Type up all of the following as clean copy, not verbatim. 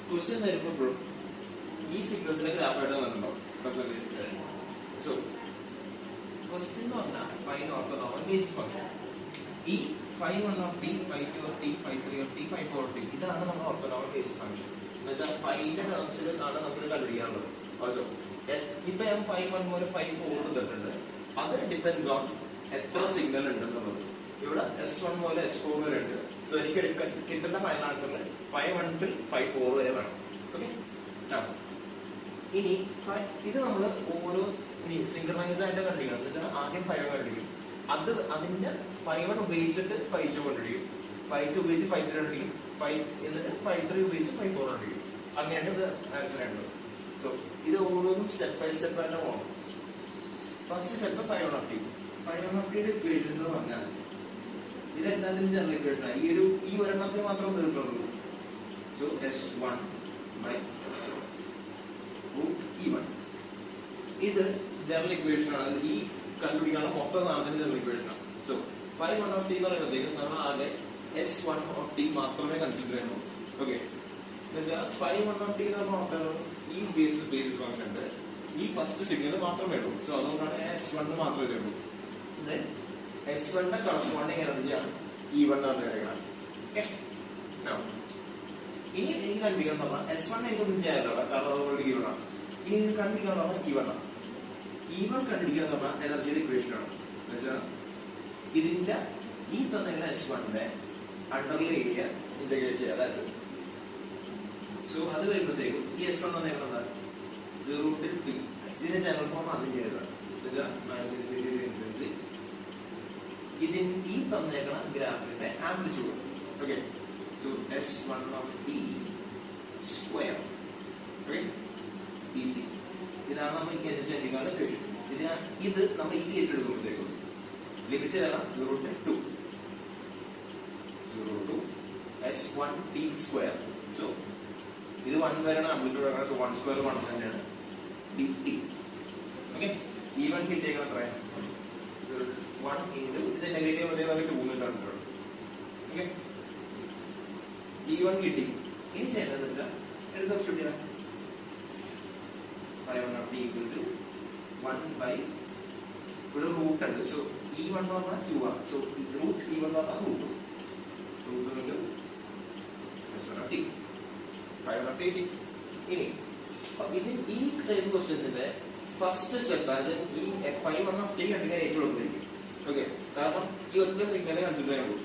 Question വരുമ്പോഴും ഈ സീക്വൻസിലെ ഗ്രാഫായിട്ട് വന്നിട്ടുണ്ടാവും. സോ ക്വസ്റ്റ്യൻ എന്ന് പറഞ്ഞാൽ ഫൈൻഡ് ഓർത്തോനോമൽ ബേസിസ് ഫംഗ്ഷൻ. ഈ phi 1 of t, phi 2 of t, phi 3 of t, phi 4 of t ഇതാണ് നമ്മൾ ഓർത്തോനോമൽ ബേസിസ് ഫംഗ്ഷൻ. എന്നുവെച്ചാൽ ഫൈന്റെ ടേംസിൽ ആണ് നമ്മൾ കണ്ടുപിടിക്കാനുള്ളത്. ഓൾസോ ഇപ്പൊ ഞാൻ phi 1 മുതൽ phi 4 തന്നിട്ടുണ്ട്. അത് ഡിപ്പെൻഡ്സ് ഓൺ എത്ര സിഗ്നൽ ഉണ്ടെന്നുള്ളത്. ഇവിടെ S1 മുതൽ S4 വരെ ഉണ്ട്. സോ എനിക്ക് കിട്ടുന്ന ഫൈനൽ ആൻസറിൽ phi 1 to phi 4 വരെ വേണം. ഓക്കെ, ഇനി ഇത് നമ്മൾ ഓരോ സിംഗറൈസ് ആയിട്ട് കണ്ടുപിടിക്കണം. എന്ന് വെച്ചാൽ ആദ്യം phi 1 കണ്ടുപിടിക്കും. അതിന്റെ phi 1 ഉപയോഗിച്ചിട്ട് phi 2 കണ്ടുപിടിക്കും, phi 2 ഉപയോഗിച്ച് phi 3 കണ്ടുപിടിക്കും, എന്നിട്ട് phi 3 ഉപയോഗിച്ച് phi 4 കണ്ടുപിടിക്കും. അങ്ങനെയാണ് ഇത് ആൻസർ ആയിട്ടുള്ളത്. സോ ഇത് ഓരോന്നും സ്റ്റെപ്പ് ബൈ സ്റ്റെപ്പ് ആയിട്ട് പോകണം. First step phi 1 of t. phi 1 of t യുടെ ഇക്വേഷൻ എന്ന് പറഞ്ഞാൽ ഇതെല്ലാത്തിനും ജനറൽ ഇക്വേഷനാണ്. ഈ ഒരെണ്ണത്തിന് മാത്രം തീർക്കുള്ളൂ. So S1 by root E1 ഇത് ജനറൽ ഇക്വേഷൻ ആണ്. ഈ കണ്ടുപിടിക്കാനുള്ള മൊത്തം സാധനത്തിന് ജനറൽ ഇക്വേഷൻ ആണ്. സോ phi 1 of t എന്ന് പറയുമ്പോഴത്തേക്കും നമ്മൾ ആകെ S1 of t മാത്രമേ കൺസിഡർ ചെയ്യുന്നു. ഓക്കെ, എന്നുവെച്ചാൽ phi 1 of t എന്ന് പറഞ്ഞാൽ ഈ ബേസിസ് ഫംഗ്ഷൻ ഉണ്ട്, ഈ ഫസ്റ്റ് സിഗ്നൽ മാത്രമേ ഉള്ളൂ. സോ അതുകൊണ്ടാണ് S1 മാത്രമേ ഉള്ളൂ. S1 ന്റെ കറസ്പോണ്ടിങ് എനർജിയാണ് E1 എന്ന് പറയുന്നത്. ഇനി എനിക്ക് കണ്ടുപിടിക്കണം പറഞ്ഞാൽ S1 എനിക്കൊന്നും ചെയ്യാറില്ല, കാരണം അതുകൊണ്ട് E1 ആണ്. ഇനി എനിക്ക് കണ്ടുപിടിക്കണം പറഞ്ഞാൽ E1 ആണ്. E1 കണ്ടുപിടിക്കുക എന്ന് പറഞ്ഞാൽ എനർജിയുടെ ഇക്വേഷൻ ആണ്. എന്നുവെച്ചാൽ ഇതിന്റെ ഈ തന്നിങ്ങനെ S1 ന്റെ അണ്ടറിൽ ഏരിയ ഇന്റഗ്രേറ്റ് ചെയ്യുക. സോ അത് വരുമ്പോഴത്തേക്കും ഈ S1 തന്നേക്കുന്നത് 0 to t. ഇതിന്റെ ജനറൽ ഫോം ആദ്യം ചെയ്തതാണ്. ഈ തന്നേക്കണ ഗ്രാഫിന്റെ amplitude. Okay, so S1 of t square dt. ഇതാണ് നമ്മൾ ഈ കേസിൽ ശ്രദ്ധിക്കാനുള്ള ഇക്വേഷൻ. ഇത് നമ്മൾ ഈ കേസിൽ എടുക്കുമ്പോഴത്തേക്കും ലിമിറ്റ് ഏതാണ്? 0 to S1 t square. So ഇത് 1 വരെയാണ് ആംപ്ലിറ്റ്യൂഡ്. സോ 1 സ്ക്വയർ 1 തന്നെയാണ് dt. ഓക്കെ, E1 കിട്ടിയേക്കണം എത്രയാണ്? 1 into ഇത് നെഗറ്റീവ് വരെ 2 കിട്ടാണ്. ഓക്കെ, E1 കിട്ടി. ഇനി ചെയ്യേണ്ടത് വെച്ചാൽ എടുത്ത് സബ്സ്റ്റിറ്റ്യൂട്ട് ചെയ്യാം. phi 1 of t equal to 1 by ഇവിടെ റൂട്ട് ഉണ്ട്. സോ E1 എന്ന് പറഞ്ഞാൽ 2 ആണ്. സോ റൂട്ട് E1 എന്ന് പറഞ്ഞാൽ root into S1 of t, phi 1 of t. ഇനി ഈ ടൈപ്പ് ക്വസ്റ്റ്യൻസിന്റെ ഫസ്റ്റ് സ്റ്റെപ്പ് അത് ഈ phi 1 of t കണ്ടുപിടിക്കാൻ ഏറ്റവും എളുപ്പമായിരിക്കും. ഓക്കെ, കാരണം ഈ ഒറ്റ സിഗ്നലെ കൺസിഡർ ചെയ്യാൻ പോകും.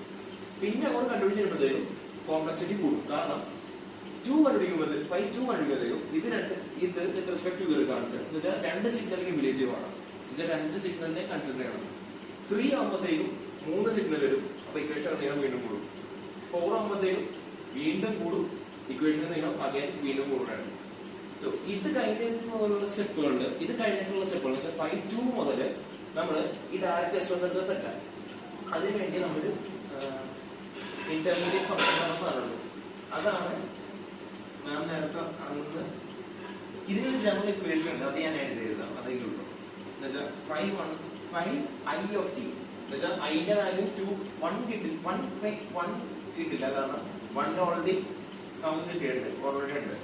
പിന്നെ അങ്ങോട്ട് കണ്ടുപിടിച്ച് കഴിയുമ്പോഴത്തേക്കും കോംപ്ലക്സിറ്റി കൂടും. കാരണം 2 കണ്ടുപിടിക്കുമ്പോൾ phi 2 കണ്ടുപിടിക്കുമ്പോഴത്തേക്കും ഇത് വിത്ത് റെസ്പെക്ട് ടു എടുക്കാറുണ്ട്. എന്ന് വെച്ചാൽ 2 സിഗ്നൽ ക്യുമുലേറ്റീവ് ആണ്. എന്ന് വെച്ചാൽ 2 സിഗ്നലിനെ കൺസിഡർ ചെയ്യണം. 3 ആകുമ്പോഴത്തേക്കും 3 സിഗ്നൽ വരും. അപ്പൊ ഇക്വേഷൻ നീളം വീണ്ടും കൂടും. 4 ആകുമ്പോഴത്തേക്കും വീണ്ടും കൂടും. ഇക്വേഷൻ നീളം അഗൈൻ വീണ്ടും കൂടുകയാണ്. സോ ഇത് കഴിഞ്ഞിട്ടുള്ള സ്റ്റെപ്പുകളുണ്ട്. ഇത് കഴിഞ്ഞിട്ടുള്ള സ്റ്റെപ്പുകൾ വെച്ചാൽ phi 2 മുതൽ നമ്മൾ ഈ ഡയറക്റ്റ് S1 എടുക്കാൻ പറ്റില്ല. അതിനുവേണ്ടി നമ്മൾ ഇന്റർമീഡിയറ്റ് ഫംഗ്ഷൻ സാധനമുണ്ട്. അതാണ് ഞാൻ നേരത്തെ അന്ന് ഇതിനൊരു ജനറൽ ഇക്വേഷൻ ഉണ്ട്. അത് ഞാൻ എഴുതാം. അതെങ്കിലും ഉള്ളൂ. എന്നുവെച്ചാൽ phi I of t എന്നുവെച്ചാൽ ഐന്റെ വാല്യൂ 1 കിട്ടില്ല. കാരണം 1 ഓൾറെഡി നമുക്ക് കിട്ടിയിട്ടുണ്ട്, ഓൾറെഡി ഉണ്ട്.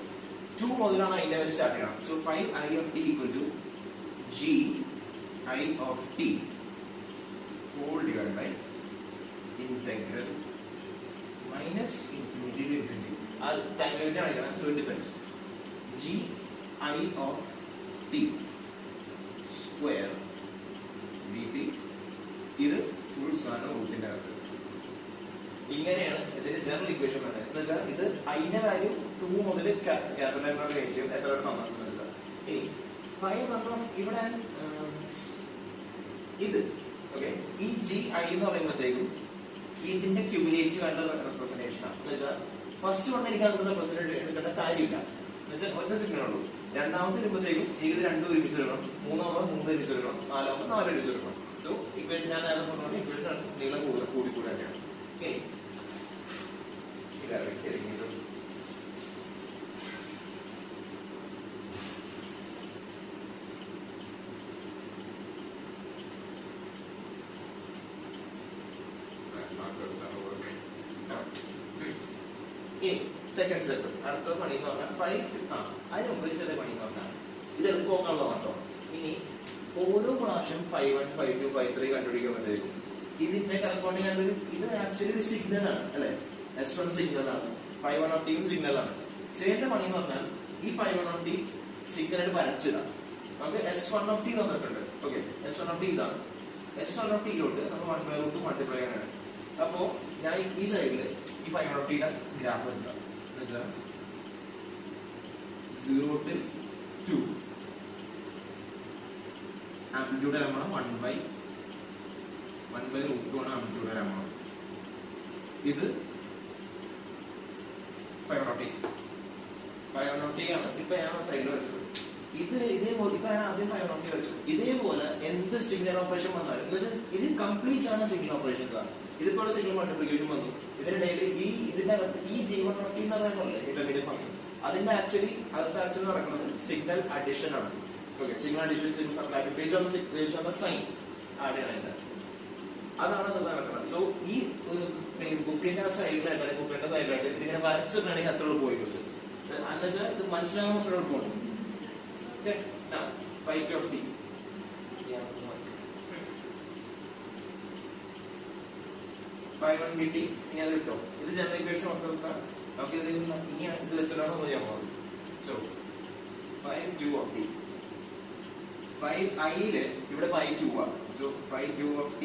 2 മുതലാണ് അതിന്റെ വാല്യൂ സ്റ്റാർട്ട് ചെയ്യണം. So phi I of t equal to g I of t whole divided by integral minus infinity to infinity. Time കാണിക്കണം. So it depends. G I of t square dt. ഇത് full സാധനം റൂട്ടിന്റെ അകത്ത്. ഇങ്ങനെയാണ് ഇതിന്റെ general equation വരുന്നത്. എന്ന് വെച്ചാൽ ഇത് ഐന്റെ വാല്യൂ 2 മുതൽ ക്യാപിറ്റൽ റേഷ്യോ എത്ര തന്നിട്ടുണ്ടെന്ന് വെച്ചാൽ ഇനി phi 1 of ഇവിടെ ഇത് ഓക്കെ ഈ ജി ഐ എന്ന് പറയുമ്പോഴത്തേക്കും ഇതിന്റെ ക്യുമുലേറ്റീവ് ആയിട്ടുള്ള റെപ്രസെന്റേഷൻ ആണ്. എന്ന് വെച്ചാൽ ഫസ്റ്റ് വൺ എനിക്ക് അതിന്റെ റെപ്രസെന്റ് എടുക്കേണ്ട കാര്യമില്ല. എന്ന് വെച്ചാൽ ഒറ്റ സിഗ്നൽ ഉള്ളൂ. രണ്ടാമത്തെ വരുമ്പോഴത്തേക്കും ഇത് 2 ഒരുമിച്ച് എടുക്കണം, 3 ഒരുമിച്ച് എടുക്കണം, 4 ഒരുമിച്ച് എടുക്കണം. സോ ഇക്വേഷൻ ഞാൻ നേരത്തെ പറഞ്ഞ ഇക്വേഷൻ നീളം കൂടി തന്നെയാണ്. ഇനി സെക്കൻഡ് സ്റ്റെപ്പ് അടുത്ത പണി എന്ന് പറഞ്ഞാൽ 5 അതിന് മുമ്പ് ചെറിയ പണി എന്ന് പറഞ്ഞാൽ ഇത് എളുപ്പം നോക്കാനുള്ളതാണ് കേട്ടോ. ഇനി ഓരോ പ്രാവശ്യം 5-1, 5-2, 5-3 കണ്ടുപിടിക്കുമ്പോഴത്തേക്കും ഇതിന്റെ കറസ്പോണ്ടിങ് ആയിട്ട് ഇത് ആക്ച്വലി ഒരു സിഗ്നൽ ആണ് അല്ലെ. S1 സിഗ്നൽ ആണ്, 5-1 of t സിഗ്നൽ ആണ്. ചെയ്യേണ്ട പണി എന്ന് പറഞ്ഞാൽ ഈ 5-1 of t സിഗ്നൽ ആയിട്ട് വരച്ചിടാം. നമുക്ക് S1 of t തന്നിട്ടുണ്ട്. ഓക്കെ, S1 of t ഇതാണ്. S1 of t യിലോട്ട് നമ്മൾ 1/√2 മൾട്ടിപ്ലൈ ചെയ്യാനാണ്. അപ്പോ ഞാൻ ഈ സൈഡില് ഈ 5-1 of t യുടെ ഗ്രാഫ് വെച്ചിടാം. 0 to 2 ആംപ്ലിറ്റ്യൂഡ് നമ്മൾ 1/√2 ആണ് ആംപ്ലിറ്റ്യൂഡ് നമ്മൾ. ഇത് 5-1 of t ആണ്. ഇപ്പൊ ഞാൻ സൈഡിൽ വെച്ചത് ഇതേപോലെ. ഇപ്പൊ ഞാൻ ആദ്യം 5-1 of t വെച്ചു. ഇതേപോലെ എന്ത് സിഗ്നൽ ഓപ്പറേഷൻ വന്നാലും ഇത് കംപ്ലീറ്റ് ആണ് സിഗ്നൽ ഓപ്പറേഷൻസ് ആണ്. ഇതിപ്പോൾ സിഗ്നൽ മൾട്ടിപ്ലിക്കേഷൻ വന്നു. ഇതിനിടയിൽ ഇതിന്റെ അകത്ത് ഈ G1 of t എന്ന് പറയുന്നത് ഇന്റർമീഡിയറ്റ് ഫംഗ്ഷൻ അതിന്റെ ആക്ച്വലി നടക്കുന്നത് സിഗ്നൽ അഡിഷൻ ആണ്. Okay, signal addition, signal subtraction based on the sign add ചെയ്യണത്. അതാണ് അത് നടക്കുന്നത്. സോ ഈ ബുക്കിന്റെ സൈഡിലായിട്ട് ഇതിങ്ങനെ വരച്ചിട്ടാണെങ്കിൽ അത്ര പോയി ക്വസ്റ്റ്യൻ എന്നുവെച്ചാൽ ഇത് മനസ്സിലാകാൻ കുറച്ചുകൂടെ എളുപ്പമാണ്. ഓക്കെ, 5 of t 5-1 dt ഇനി അത് കിട്ടും. ഇത് ജനറൽ ഇക്വേഷൻ ഓർത്ത് നമുക്ക് ഇത് ഇനി ഇത് വെച്ചിട്ടാണ് ചെയ്യാൻ പോകുന്നത്. സോ 5-2 of t 5i ല് ഇവിടെ 5-2 ആണ്. So 5-2 of t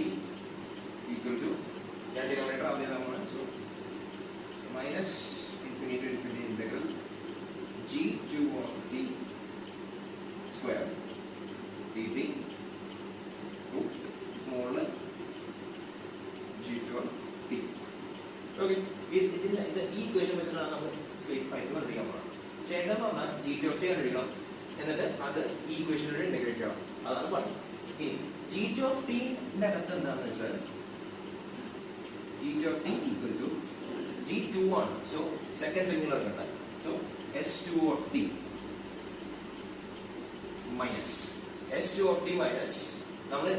equal to ഞാൻ ഡിനോമിനേറ്റർ ആദ്യം നമ്മൾ so minus infinity to infinity integral g2 of t square dt to മോള് g2 of t. ഓക്കെ, ഇതിന്റെ ഈ ഇക്വേഷൻ വെച്ചിട്ടാണ് നമ്മൾ കണ്ടുപിടിക്കാൻ പോകുന്നത്. ചെയ്യേണ്ടതെന്ന് പറഞ്ഞാൽ g2 of t കണ്ടുപിടിക്കണം, എന്നിട്ട് അത് ഈ ഇക്വേഷനിലൂടെ ഇന്റഗ്രേറ്റ് ചെയ്യണം. അതാണ് പറഞ്ഞത്. ഇനി g2 of t ന്റെ അകത്ത് എന്താണെന്ന് വെച്ചാൽ g2 of t equal to g2 ആണ്. സോ സെക്കൻഡ് സിഗ്നൽ എടുക്കണ്ട. So s2 of t minus s2 of t minus നമ്മൾ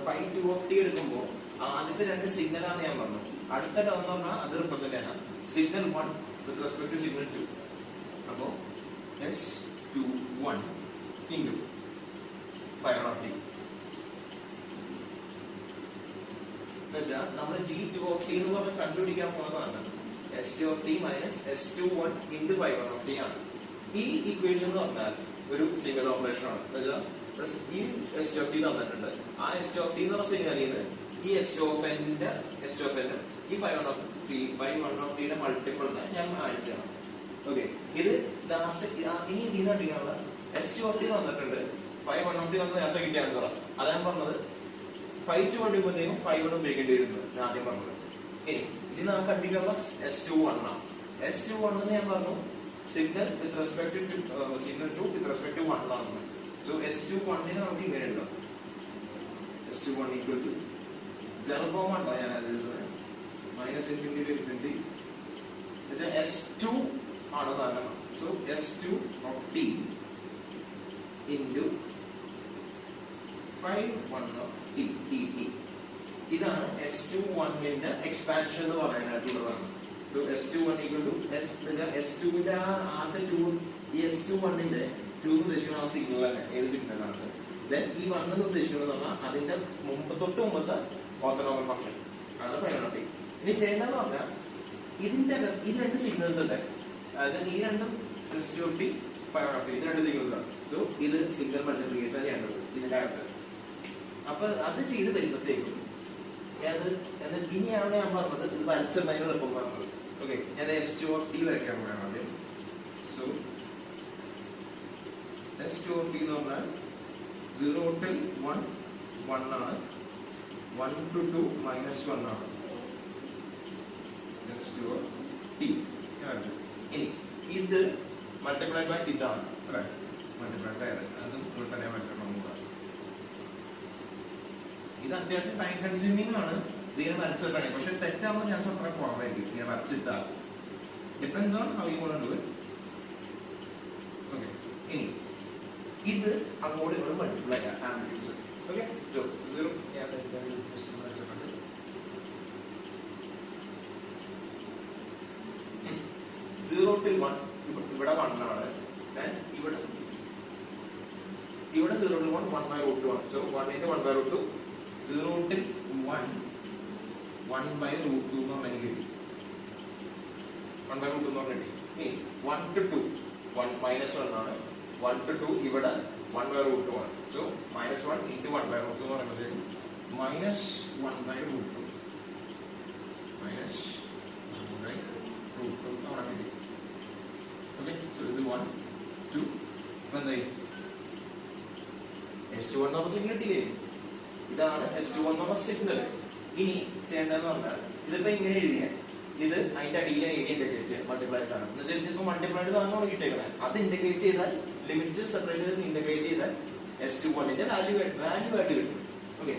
5-2 of t എടുക്കുമ്പോൾ ആദ്യത്തെ രണ്ട് സിഗ്നൽ ആണ് ഞാൻ പറഞ്ഞു. അടുത്ത ടേം എന്ന് പറഞ്ഞാൽ അത് റിപ്രസെന്റ് ചെയ്യണം signal 1 with respect to signal 2. അപ്പോ s21 into 5-1 of t എന്നുവെച്ചാൽ നമ്മൾ g2 of t എന്ന് പറഞ്ഞ് കണ്ടുപിടിക്കാൻ പോകുന്നതാണ് s2 of t minus s21 into 5-1 of t ആണ്. ഈ ഇക്വേഷൻ എന്ന് പറഞ്ഞാൽ ഒരു സിംഗിൾ ഓപ്പറേഷൻ ആണ്. എന്നുവെച്ചാൽ ഈ s2 of t തന്നിട്ടുണ്ട്. ആ s2 of t എന്ന് പറഞ്ഞ സിഗ്നലിൽ നിന്ന് ഈ s2 of n ഈ 5-1 of t യുടെ മൾട്ടിപ്പിൾ ഞാൻ ആഡ് ചെയ്യണം. ഓക്കെ, ഇത് ലാസ്റ്റ് ഇനി ഇതിൽ കണ്ടിരിക്കാനുള്ള s2 of t തന്നിട്ടുണ്ട്. 5-1 of t നമ്മൾ നേരത്തെ കിട്ടിയ ആൻസറാണ്. അതാണ് പറഞ്ഞത് 5-2 കണ്ടുമ്പോഴത്തേക്കും 5-1 ഉപയോഗിക്കേണ്ടി വരുന്നത് ഞാൻ ആദ്യം പറഞ്ഞത്. ഇനി ഇത് നമുക്ക് കണ്ടിരിക്കാനുള്ള s21 ആണ്. s21 എന്ന് ഞാൻ പറഞ്ഞു signal with respect to signal 2 with respect to 1 ആണ്. സോ s21 നെ നമുക്ക് ഇങ്ങനെ എഴുതാം. s21 equal to general form ആണ് ഞാൻ എഴുതുന്നത് minus infinity to infinity s2 ആണ് കാരണം. So s2 of t into 5-1 of t dt ഇതാണ് s21 ന്റെ എക്സ്പാൻഷൻ എന്ന് പറയാനായിട്ടുള്ളതാണ്. So s21 equal to s2 ന്റെ ആദ്യത്തെ 2 ഈ s21 ന്റെ 2 ഉദ്ദേശിക്കുന്ന സിഗ്നൽ ആണ്. ഏത് സിഗ്നൽ ആണ് ദെൻ ഈ 1 എന്ന് ഉദ്ദേശിക്കുന്നത് പറഞ്ഞാൽ അതിന്റെ തൊട്ട് മുമ്പത്തെ ഓർത്തോഗണൽ ഫംഗ്ഷൻ ആണ് 5-1 of t. ഇനി ചെയ്യേണ്ടതെന്ന് പറഞ്ഞാൽ ഇതിന്റെ ഈ രണ്ട് സിഗ്നൽസ് ഉണ്ട്. ഈ രണ്ടും s2 of t 5-1 of t ഇത് രണ്ട് സിഗ്നൽസ് ആണ്. സോ ഇത് സിഗ്നൽ മൾട്ടിപ്ലിക്കേഷൻ ചെയ്യേണ്ടത് ഇതിന്റെ അകത്ത്. അപ്പൊ അത് ചെയ്ത് വരുമ്പോഴത്തേക്കും ഇനിയാണ് ഞാൻ പറഞ്ഞത് ഇത് വരച്ചതിന് എളുപ്പം പറഞ്ഞത്. ഓക്കെ, ഞാൻ s2 of t വരയ്ക്കാൻ പോയാണ് ആദ്യം. സോ s2 of t എന്ന് പറഞ്ഞാൽ 0 to 1 1 ആണ്, 1 to 2 -1 ആണ്. s2 of t ഇനി ഇത് മൾട്ടിപ്ലൈഡ് ബൈ ഇതാണ് അല്ലേ, മൾട്ടിപ്ലൈഡ് ബൈ അതും ഇവിടെ തന്നെ മനസ്സിലാക്കണം. ഇത് അത്യാവശ്യം ടൈം കൺസ്യൂമിംഗ് ആണ് ഇതിനെ വരച്ചിട്ടാണ്. പക്ഷെ തെറ്റാവുന്ന ചാൻസ് അത്ര കുറവായിരിക്കും ഇങ്ങനെ വരച്ചിട്ടാൽ. Depends on how you want to do it. Okay, ഇനി ഇത് അങ്ങോട്ട് ഇവിടെ മൾട്ടിപ്ലൈ ചെയ്യാം ആംപ്ലിറ്റ്യൂഡ്സ്. ഓക്കെ, സോ 0 ഞാൻ വരച്ചിട്ടുണ്ട്. 0 0 till 1 ഇവിടെ 1 ആണ്, ഇവിടെ 0 till 1 1 by root 2 ആണ്. So 1 into 1 by root 2, 0 till 1 1 by root 2 എന്ന് പറഞ്ഞാൽ കിട്ടി. 1 by root 2 എന്ന് പറഞ്ഞാൽ കിട്ടി. ഇനി 1 to 2 1 minus 1 ആണ്. 1 to 2 ഇവിടെ 1 by root 2 ആണ്. So minus 1 into 1 by root 2 എന്ന് പറയുന്നത് minus 1 by root 2 minus 1 by root 2 എന്ന് പറഞ്ഞാൽ കിട്ടി. Okay, so ഇത് 1 2 എന്തായി S21 എന്ന് പറഞ്ഞ സിഗ്നൽ കിട്ടിയില്ലേ? ഇതാണ് S21 എന്ന് പറഞ്ഞ സിഗ്നൽ. ഇനി ചെയ്യേണ്ടതെന്ന് പറഞ്ഞാൽ ഇതിപ്പോ ഇങ്ങനെ എഴുതിയാൽ ഇത് അതിന്റെ അടിയിലെ ഏരിയ ഇന്റഗ്രേറ്റ് ചെയ്യാം. മൾട്ടിപ്ലൈസ് ആണ് എന്ന് വെച്ചാൽ ഇതിപ്പോ മൾട്ടിപ്ലൈഡ് ആണ് കിട്ടിയേക്കുന്നത്. അത് ഇന്റഗ്രേറ്റ് ചെയ്താൽ ലിമിറ്റ് സെപ്പറേറ്റ് ചെയ്ത് ഇന്റഗ്രേറ്റ് ചെയ്താൽ S21 ന്റെ വാല്യൂ ആയിട്ട് കിട്ടും. Okay,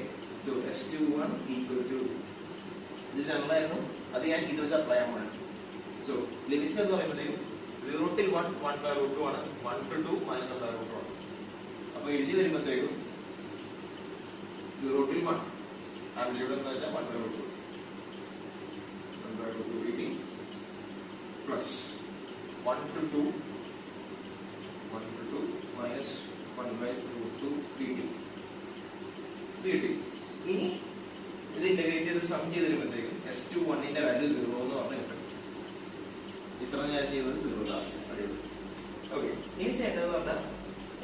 so S21 equal to ഇത് ജനറലായിരുന്നു, അത് ഞാൻ ഇത് വെച്ച് അപ്ലൈ ചെയ്യാൻ പോകണം. സോ ലിമിറ്റ് എന്ന് പറയുമ്പോഴത്തേക്കും 0 till 1 1 by root 2 ആണ്, 1 to 2 minus 1 by root 2 ആണ്. അപ്പൊ എഴുതി വരുമ്പോഴത്തേക്കും 0 till 1 ആംപ്ലിറ്റ്യൂഡ് എന്ന് വെച്ചാൽ 1 by root 2 dt plus 1 to 2 minus 1 by root 2 dt. ഇനി ഇത് ഇന്റഗ്രേറ്റ് ചെയ്ത് സം ചെയ്ത് വരുമ്പോഴത്തേക്കും S21 ന്റെ വാല്യൂ 0 എന്ന് പറഞ്ഞ് കിട്ടും. ഇത്ര ഞാൻ ചെയ്തത് 0 ക്ലാസ് അടിപൊളി. ഓക്കെ, ഇനി ചെയ്യേണ്ടതെന്ന് പറഞ്ഞാൽ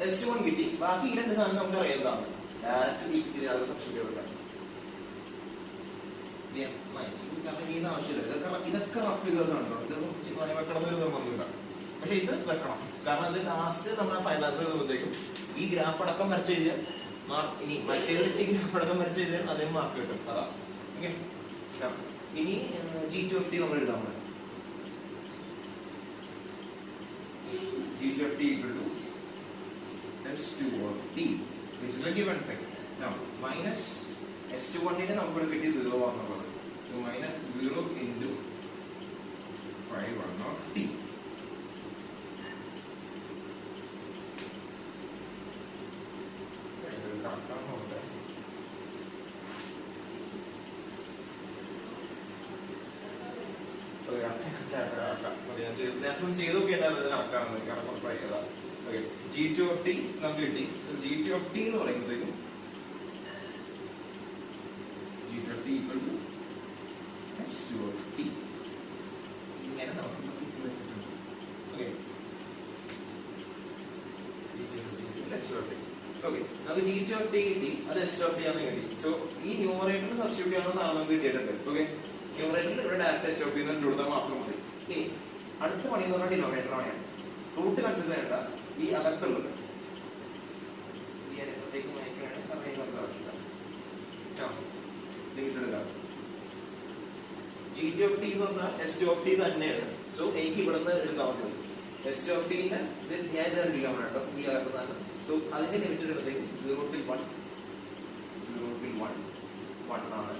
S21 കിട്ടി, ബാക്കി ഈ രണ്ട് സാധനം നമുക്ക് അറിയാവുന്നതാണ്. ഡയറക്റ്റ് ഇതിനകത്ത് സബ്സ്റ്റിറ്റ്യൂട്ട് വെക്കാം. ആവശ്യമില്ല, ഇതൊക്കെ റഫ് ഫിഗേഴ്സ് ആണ്. ഇതൊന്നും വെക്കണം ഒരു നിർബന്ധമില്ല, പക്ഷെ ഇത് വെക്കണം. കാരണം അത് ലാസ്റ്റ് നമ്മൾ ഫൈനൽ ആൻസർ എഴുതുമ്പോഴത്തേക്കും ഈ ഗ്രാഫ് അടക്കം വരച്ച് എഴുതിയാൽ ഇനി മറ്റേതൊക്കെ ഗ്രാഫ് അടക്കം വരച്ച് എഴുതിയാൽ അതിന് മാർക്ക് കിട്ടും. അതാ ഓക്കെ. ഇനി G2 നമ്മൾ എഴുതാൻ പറ്റും. G2 equal to S2 of t, which is a given thing. Now minus S21 നെ നമുക്ക് കിട്ടി 0 ആണെന്നുള്ളത്. So minus 0 into phi 1 of t. ചെയ്ത് നോക്കിയാൽ കണക്കാണ്, കാരണം കുറച്ചായില്ല. ഓക്കെ, G2 of t നമുക്ക് കിട്ടി. So G2 of t എന്ന് പറയുമ്പോഴത്തേക്കും G2 of t equal to S2 of t. ഇങ്ങനെ നമുക്ക് വെച്ചിട്ടുണ്ട്. ഓക്കെ, ഓക്കെ, നമുക്ക് G2 of t കിട്ടി, അത് S2 of t ആണെന്ന് കിട്ടി. സോ ഈ ന്യൂമറേറ്ററിന് സബ്സ്റ്റിറ്റ്യൂട്ട് ചെയ്യാനുള്ള സാധനം നമുക്ക് കിട്ടിയിട്ടുണ്ട്. ഓക്കെ, ന്യൂമറേറ്ററിൽ ഇവിടെ ഡയറക്റ്റ് S of t എന്ന് കൊടുത്താൽ മാത്രം മതി. ഇനി അടുത്ത പണി എന്ന് പറഞ്ഞാൽ ഡിനോമിനേറ്റർ ആണ്. റൂട്ട് കൺസിഡർ ചെയ്യേണ്ട ഈ അകത്തുള്ളത് ഈ അകത്തേക്ക് മാറ്റിയാണ് പറയുന്നത് ആവശ്യമില്ല. G2 of t എന്ന് പറഞ്ഞാൽ S2 of t തന്നെയാണ്. സോ എനിക്ക് ഇവിടെ നിന്ന് എടുക്കാൻ മതി. S2 of t ന്റെ ഞാൻ ഇത് കണ്ടിരിക്കാൻ വേണ്ടോ ഈ അകത്ത് തന്നെ. സോ അതിന്റെ ലിമിറ്റ് എടുത്തേക്കും 0 till 1 ആണ്.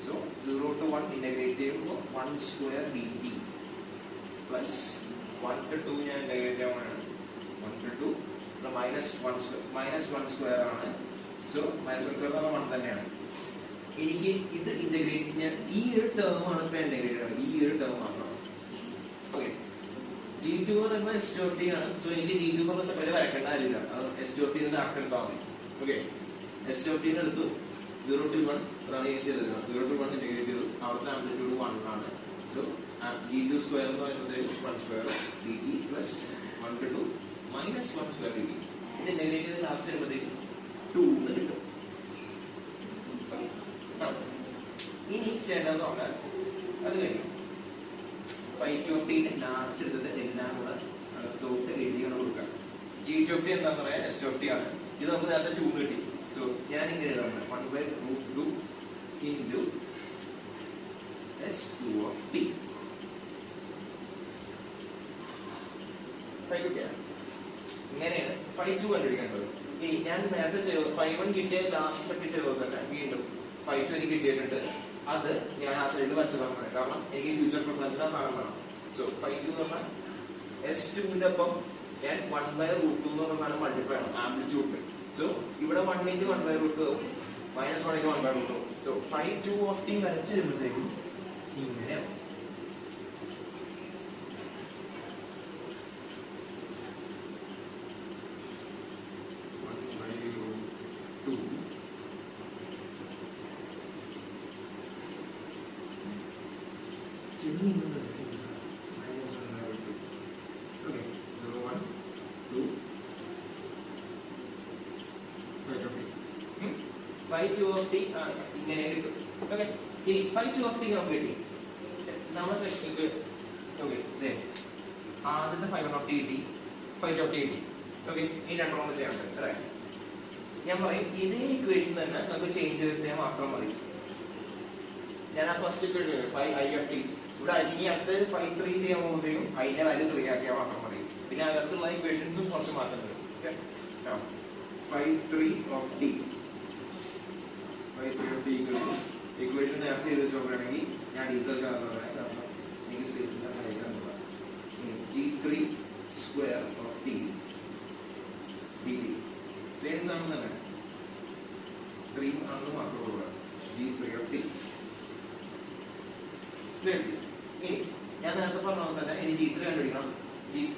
സോ 0 to 1 ഇന്റഗ്രേറ്റ് ചെയ്യുമ്പോൾ 1 square dt പ്ലസ് 1 to 2 ഞാൻ ഇന്റഗ്രേറ്റ് ചെയ്യാൻ വേണം. 1 to 2 minus 1 square ആണ്. സോ minus 1 square എന്ന് പറഞ്ഞാൽ 1 തന്നെയാണ്. എനിക്ക് ഇത് ഇന്റഗ്രേറ്റ് ചെയ്യാൻ ഈ ഒരു ടേം ആണ് ഇപ്പൊ ഇന്റഗ്രേറ്റ് ചെയ്യുന്നത്, ഈ ഒരു ടേം മാത്രമാണ്. ഓക്കെ, G2 എന്ന് പറയുമ്പോൾ S2 of t ആണ്. സോ എനിക്ക് G2 പറഞ്ഞ സെപ്പറേറ്റ് വരക്കേണ്ട കാര്യമില്ല, അത് S2 of t ആക്കി എടുത്താൽ മതി. ഓക്കെ, S2 of t എടുത്തു 0 till 1 റൺ ചെയ്തത്. 0 till 1 ഇന്റഗ്രേറ്റ് ചെയ്തു, അവിടുത്തെ ആംപ്ലിറ്റ്യൂഡ് 1 ആണ്. സോ G2 സ്ക്വയർ എന്ന് പറയുന്നത് 1 square dt plus 1 to 2 minus 1 square dt. ഇത് ഇന്റഗ്രേറ്റ് ചെയ്ത് ലാസ്റ്റ് വരുമ്പോഴത്തേക്ക് 2 എന്ന് കിട്ടും. ഇനി ചെയ്യേണ്ടതെന്ന് പറഞ്ഞാൽ അത് കഴിഞ്ഞു G2 of t ലാസ്റ്റ് എടുത്തത് എല്ലാം കൂടെ അകത്തോട്ട് എഴുതിയാണ് കൊടുക്കാം. G2 of t എന്താന്ന് പറയാൻ S of t ആണ്. ഇത് നമുക്ക് നേരത്തെ 2 കിട്ടി. സോ ഞാൻ ഇങ്ങനെ എഴുതാൻ 1 by root 2 into S2 of t. ഇങ്ങനെയാണ് Phi2 കണ്ടുപിടിക്കേണ്ടത്. ഇനി ഞാൻ നേരത്തെ ചെയ്തത് Phi1 കിട്ടിയ ലാസ്റ്റ് സെറ്റ് ചെയ്തത് തന്നെ വീണ്ടും Phi2 എനിക്ക് കിട്ടിയിട്ടുണ്ട്. അത് ഞാൻ ആ സൈഡിൽ വച്ചതാണ്, കാരണം എനിക്ക് ഫ്യൂച്ചർ പ്രിഫറൻസിന് ആ സാധനം വേണം. സോ Phi2 എന്ന് പറഞ്ഞാൽ S2 ന്റെ ഒപ്പം ഞാൻ 1 by root 2 എന്ന് പറഞ്ഞ സാധനം മൾട്ടിപ്ലൈ ആണ് ആംപ്ലിറ്റ്യൂഡ്. സോ ഇവിടെ 1 into 1 by root 2 minus 1 into 1 by root 2. So Phi2 of t വരച്ച് വരുമ്പോഴത്തേക്കും ഇങ്ങനെയാണ്. Okay, 0, 1, 2, 5 2 of t ഇങ്ങനെ കിട്ടും. ഓക്കെ, ഇനി 5 2 of t നമുക്ക് കിട്ടി. നമ്മൾ ഓക്കെ, ആദ്യത്തെ 5 1 of t കിട്ടി, 5 of t കിട്ടി. ഓക്കെ, ഈ രണ്ടെണ്ണം ചെയ്യാൻ പറ്റും അല്ലേ? ഞാൻ പറയും ഇതേ ഇക്വേഷൻ തന്നെ നമുക്ക് ചേഞ്ച് ചെയ്താൽ മാത്രം മതി. ഞാൻ ആ first equation 5 i of t ഇവിടെ ഇനി അടുത്ത് 5 3 ചെയ്യാൻ പോകുമ്പോഴത്തേക്കും അതിന്റെ വാല്യൂ 3 ആക്കിയാൽ മാത്രം മതി. പിന്നെ അകത്തുള്ള ഇക്വേഷൻസും കുറച്ച് മാറ്റം വരും. Okay, 5 3 of t, 5 3 of t equation നേരത്തെ ചെയ്ത് വെച്ചോക്കുകയാണെങ്കിൽ ഞാൻ ഇതൊക്കെ എനിക്ക് space g3 square of t dt same സാധനം തന്നെ 3 ആണെന്ന് മാത്രമേ ഉള്ളൂ. g3 of t. ഇനി ഞാൻ നേരത്തെ പറഞ്ഞ തന്നെ ഇനി g3 കണ്ടുപിടിക്കണം.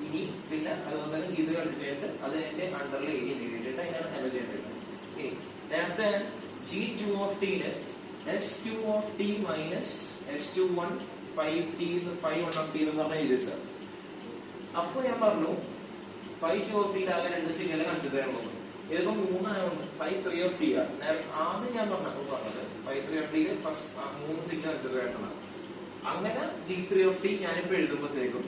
ഇനി പിന്നെ അതുപോലെ തന്നെ g3 കണ്ടുപിടിച്ചിട്ട് അത് എന്റെ അണ്ടറിൽ ഏരിയ നേടിയിട്ട് അതിനാണ് ഹെൽപ്പ് ചെയ്യേണ്ടത്. ഇനി നേരത്തെ g2 of t ന് s2 of t minus s21 5t 5 1 of t എന്ന് പറഞ്ഞ എഴുതി വെച്ചത്. അപ്പോൾ ഞാൻ പറഞ്ഞു 5 2 of t ആകെ രണ്ട് സിഗ്നൽ കൺസിഡർ ചെയ്യാൻ പോകുന്നു. ഇതിപ്പോ 3 ആയതുകൊണ്ട് 5 3 of t ആണ്. ആദ്യം ഞാൻ പറഞ്ഞത് 5 3 of t first 3 signal consider ചെയ്യണം. അങ്ങനെ g3 of t ഞാനിപ്പോ എഴുതുമ്പോഴത്തേക്കും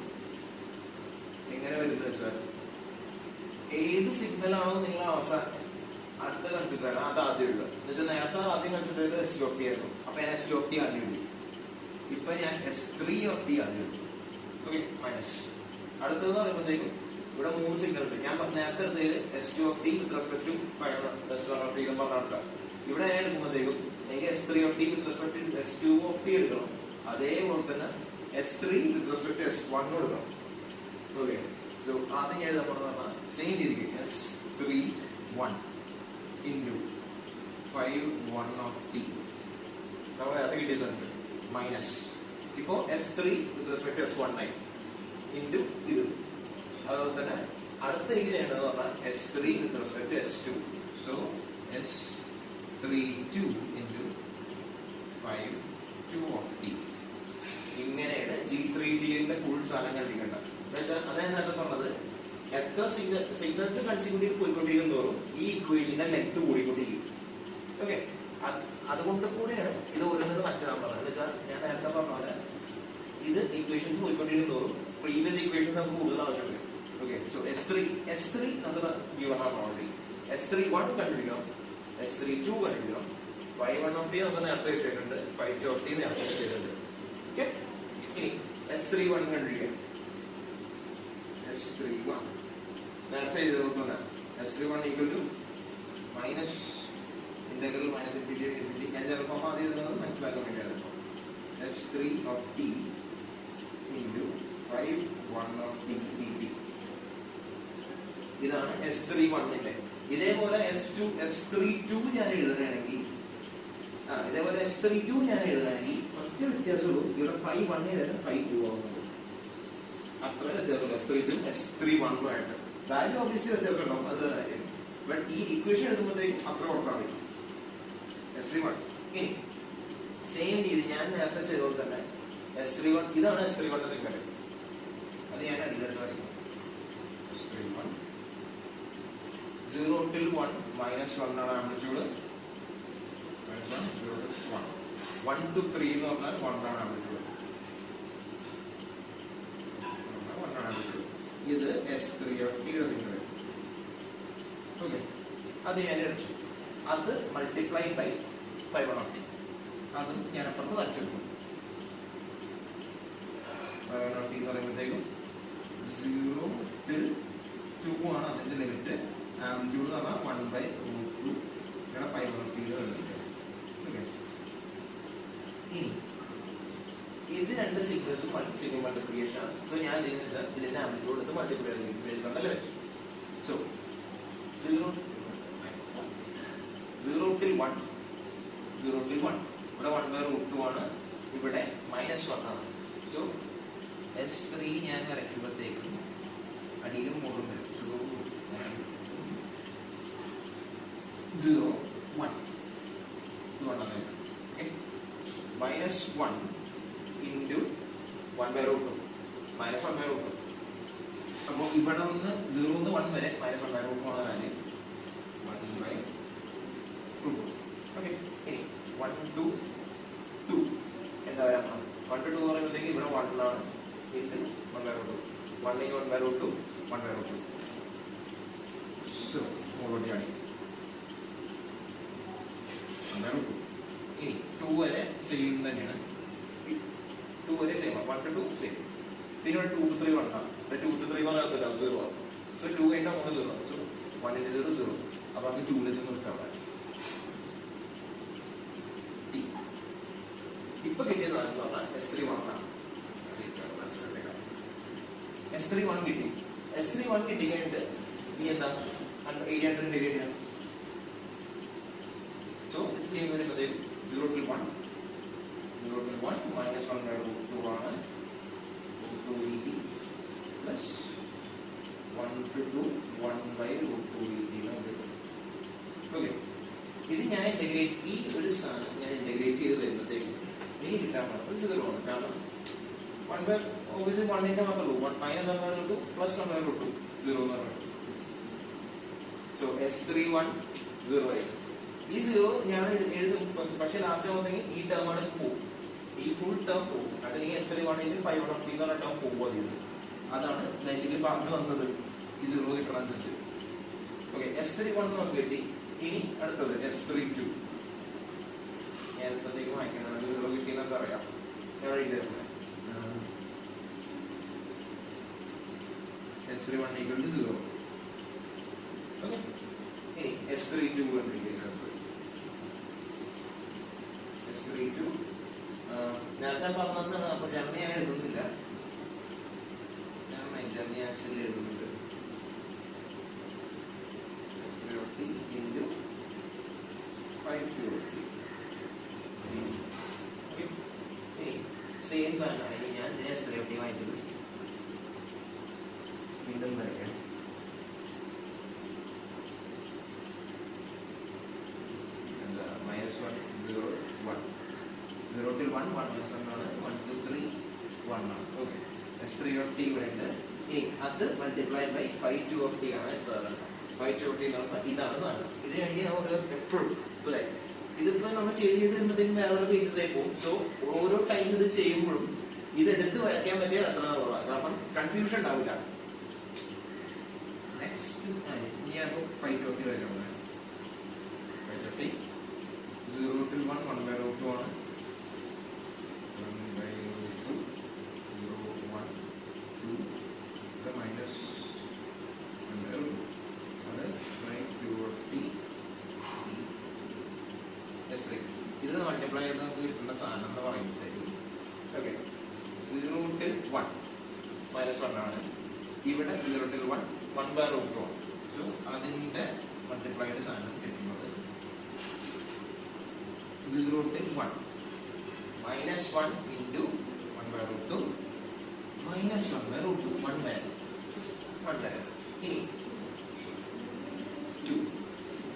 എങ്ങനെ വരുന്നത് വെച്ചാൽ ഏത് സിഗ്നൽ ആണോ നിങ്ങൾ അവസാനം അടുത്ത കൺസിഡർ ചെയ്യണം അത് ആദ്യം എഴുതുക. എന്നുവെച്ചാൽ നേരത്തെ ആദ്യം കൺസിഡർ ചെയ്തത് s2 of t ആയിരുന്നു. അപ്പൊ ഞാൻ s2 of t ആദ്യം എഴുതി. ഇപ്പൊ ഞാൻ s3 of t ആദ്യം എഴുതി. ഓക്കെ, മൈനസ് അടുത്തത് പറയുമ്പോഴത്തേക്കും ഇവിടെ 3 സിഗ്നൽ ഉണ്ട്. ഞാൻ നേരത്തെ എടുത്തത് s2 of t with respect to s1 of t എന്ന് പറഞ്ഞാൽ ഇവിടെ ഞാൻ എടുക്കുമ്പോഴത്തേക്കും എനിക്ക് s3 of t with respect to s2 of t എടുക്കണം. അതേപോലെ തന്നെ s3 with respect to s1 എടുക്കണം. ഓക്കെ, സോ ആദ്യം ഞാൻ എഴുതാൻ പറഞ്ഞാൽ സെയിം രീതിക്ക് s3 1 into 5 1 of t നമ്മൾ നേരത്തെ കിട്ടിയ സാധനം മൈനസ് ഇപ്പോ s3 with respect to s1 9 into ഇത്. അതുപോലെ തന്നെ അടുത്ത എനിക്ക് ചെയ്യേണ്ടത് പറഞ്ഞാൽ s3 with respect to s2. So s32 into 5 2 of t. ഇങ്ങനെയാണ് g3t ന്റെ ഫുൾ സാധനം കണ്ടിരിക്കേണ്ടത്. അതായത് നേരത്തെ പറഞ്ഞത് എത്ര സിഗ്നൽസ് കൺസിക്യൂട്ടീവ് പോയിക്കൊണ്ടിരിക്കും തോറും ഈ ഇക്വേഷന്റെ ലെങ്ത് കൂടിക്കൊണ്ടിരിക്കും. ഓക്കെ, അതുകൊണ്ട് കൂടെയാണ് ഇത് ഓരോന്നും മനസ്സിലാക്കാൻ പറഞ്ഞത്. എന്ന് വെച്ചാൽ ഞാൻ നേരത്തെ പറഞ്ഞ പോലെ ഇത് ഇക്വേഷൻസ് പോയിക്കൊണ്ടിരിക്കും തോറും പ്രീവിയസ് ഇക്വേഷൻ നമുക്ക് കൂടുതൽ ആവശ്യമുണ്ട്. ഓക്കെ, സോ s3 നമുക്ക് ഗിവൺ ആണ് ഓൾറെഡി. s3 1 കണ്ടുപിടിക്കണം, s3 2 കണ്ടുപിടിക്കണം, 5 1 of t നമുക്ക് നേരത്തെ കിട്ടിയിട്ടുണ്ട്, 5 2 of t നേരത്തെ കിട്ടിയിട്ടുണ്ട്. ഓക്കെ, ഇനി s3 1 കണ്ടുപിടിക്കാം. s3 1 നേരത്തെ എഴുതുന്ന s3 1 equal to minus integral minus infinity. ഞാൻ ചിലപ്പോൾ ആദ്യം എഴുതുന്നത് മനസ്സിലാക്കാൻ വേണ്ടിയാണ്. s3 of t into 5 1 of t dt. ഇതാണ് s3 1 ന്റെ. ഇതേപോലെ s3 2 ഞാൻ എഴുതുകയാണെങ്കിൽ ഇതേപോലെ s3 2 ഞാൻ എഴുതുകയാണെങ്കിൽ ഒറ്റ വ്യത്യാസമുള്ളൂ, ഇവിടെ 5 1 വരെ 5 2 ആവുന്നുള്ളൂ. അത്ര വ്യത്യാസമുള്ളൂ s3 2 s3 1 ആയിട്ട്. വാല്യൂ ഓബിയസ്ലി വ്യത്യാസം ഉണ്ടാവും, അത് കാര്യം. ബട്ട് ഈ ഇക്വേഷൻ എടുക്കുമ്പോഴത്തേക്കും അത്ര കൊടുത്താൽ മതി s3 1. ഇനി സെയിം രീതി ഞാൻ നേരത്തെ ചെയ്തതുപോലെ തന്നെ s3 1 ഇതാണ് s3 1 സിഗ്നൽ. അത് ഞാൻ അടിയിലോട്ട് വരയ്ക്കും. s3 1 0 till 1 minus 1 ആണ് ആംപ്ലിറ്റ്യൂഡ്. -1 0 to 1 1 to 3 എന്ന് പറഞ്ഞാൽ 1 ആണ് ആംപ്ലിറ്റ്യൂഡ്. ഇത് s3 of t യുടെ സിഗ്നൽ. ഓക്കെ, അത് ഞാൻ എടുത്തു. അത് മൾട്ടിപ്ലൈ ബൈ 5 1 of t. അതും ഞാൻ അപ്പുറത്ത് വരച്ചെടുക്കും. 5 1 of t എന്ന് പറയുമ്പോഴത്തേക്കും 0 till 2 ആണ് അതിന്റെ ലിമിറ്റ്. ആംപ്ലിറ്റ്യൂഡ് എന്ന് പറഞ്ഞാൽ 1/√2 ഇവിടെ 5 1 of t എന്ന്. ഓക്കെ, ഇനി ഇത് രണ്ട് സിഗ്നൽസും സിഗ്നൽ മൾട്ടിപ്ലിക്കേഷൻ ആണ്. സോ ഞാൻ എന്തെന്ന് വെച്ചാൽ ഇതിന്റെ ആംപ്ലിറ്റ്യൂഡ് എടുത്ത് മൾട്ടിപ്ലൈ ചെയ്തിട്ടുണ്ടല്ലോ വെച്ചു. സോ 0 till 1 ഇവിടെ 1/√2 ആണ്, ഇവിടെ -1 ആണ്. സോ s3 ഞാൻ വരയ്ക്കുമ്പോഴത്തേക്കും അടിയിലും മുകളിലും വരും. 0 1 -1 into 1/√2 മൈനസ് 1/√2. അപ്പോൾ ഇവിടെ നിന്ന് 0 നിന്ന് 1 വരെ മൈനസ് 1/√2 ആണ് വാല്യൂ 1/√2. ഓക്കെ, ഇനി 1 to 2 എന്താ വരാൻ പോകുന്നത്? 1 to 2 എന്ന് പറയുമ്പോഴത്തേക്ക് ഇവിടെ 1 ആണ് ഇൻറ്റു 1/√2. 1 into 1/√2 1/√2. സോ ഓൾറെഡി ഇനി 2 വരെ സെയിം തന്നെയാണ്. 2 വരെ സെയിം ആണ്. 1 to 2 സെയിം. പിന്നെ 2 to 3 1 ആണ്. 2 to 3 എന്ന് പറയുന്നത് 0 ആണ്. സോ 2 കഴിഞ്ഞാൽ 3 0. So 1 into 0 0. അപ്പോൾ നമുക്ക് 2 ലെസ് നിർത്താം. ഇപ്പൊ കിട്ടിയ സാധനം എന്ന് പറഞ്ഞാൽ S31 ആണ്. S31 കിട്ടി. S31 കിട്ടി കഴിഞ്ഞിട്ട് ഇനി എന്താ 800 ഡിവൈഡ് ചെയ്യാം. സോ ഇത് ചെയ്യുന്നതിന് 0 to 1 minus 1/√2 ആണ് 2ED plus 1 to 2 1/√2ED. Okay, ഇത് ഞാൻ ഇന്റഗ്രേറ്റ് ഈ ഒരു സാധനം ഞാൻ ഇന്റഗ്രേറ്റ് ചെയ്ത് വരുമ്പോഴത്തേക്കും നീ കിട്ടാൻ പറ്റുന്നത് 0 ആണ്. കാരണം 1 obviously 1 മാത്രമേ ഉള്ളൂ. 1 minus 1/√2 plus 1/√2 0 എന്ന് പറയുന്നത്. സോ S31 0 ആയി. ഈ 0 ഞാൻ എഴുതും, പക്ഷെ ലാസ്റ്റ് ആവുന്നെങ്കിൽ ഈ ടേം ആണ് പോകും, ഈ ഫുൾ ടേം പോകും. അതിന് ഈ S31 × 5/1 എന്ന് പറഞ്ഞ ടേം പോകുമ്പോൾ അതാണ് ബേസിക്കലി പറഞ്ഞു വന്നത് ഈ 0 കിട്ടണമെന്നുവെച്ച്. ഓക്കെ, S31 നമുക്ക് കിട്ടി. ഇനി അടുത്തത് S32. ഞാൻ ഇപ്പോഴത്തേക്ക് വായിക്കണം 0 കിട്ടിയെന്നൊക്കെ അറിയാം. ഞാൻ എഴുതിയിരുന്നത് S31 = 0. ഓക്കെ, ഇനി S32 കണ്ടുപിടിക്കുന്നത്. S32 നേരത്തെ പറഞ്ഞതാണ്. അപ്പൊ ജർമ്മനി ഞാൻ എഴുതുന്നില്ല, ഞാൻ ജർമ്മനി ആക്ച്വലി എഴുതുന്നുണ്ട്. S30 into 520. സെയിം സാധനമാണ്. ഇനി ഞാൻ S30 വാങ്ങിച്ചത് വീണ്ടും വരയ്ക്കാം. എന്താ -1 0 1 0 till 1 1 minus 1 ആണ്. 1 to 3 1 ആണ്. ഓക്കെ, S3 ഇവിടെ ഉണ്ട്. ഇനി അത് മൾട്ടിപ്ലൈഡ് ബൈ 5 ആണ്. 5 എന്ന് പറഞ്ഞാൽ ഇതാണ് സാധനം. ഇതിന് വേണ്ടി നമുക്ക് എപ്പോഴും അല്ലേ ഇതിപ്പോ നമ്മൾ ചെയ്ത് വരുമ്പോഴത്തേക്കും വേറെ പേജസ് ആയി പോകും. സോ ഓരോ ടൈം ഇത് ചെയ്യുമ്പോഴും ഇതെടുത്ത് വരയ്ക്കാൻ പറ്റിയ എത്ര കുറവാണ്, കാരണം കൺഫ്യൂഷൻ ഉണ്ടാവില്ല. നെക്സ്റ്റ് ഞാൻ 520 വരയ്ക്കാൻ പോകുന്നത്. 520 0 till 1 1/√2 ആണ്. 1/√2 0 1 2 ഇത് മൈനസ് 1/√2 അത് 520 S3. ഇത് മൾട്ടിപ്ലൈ ചെയ്ത് നമുക്ക് കിട്ടുന്ന സാധനം എന്ന് പറയുമ്പോഴത്തേക്ക് ഓക്കെ 0 till 1 -1 ആണ്. ഇവിടെ 0 till 1 1/√2 ആണ്. സോ അതിന്റെ മൾട്ടിപ്ലൈഡ് സാധനം കിട്ടുന്നത് 0 till 1 -1 into 1/√2 -1/√2 1 വരെ. ഇനി 2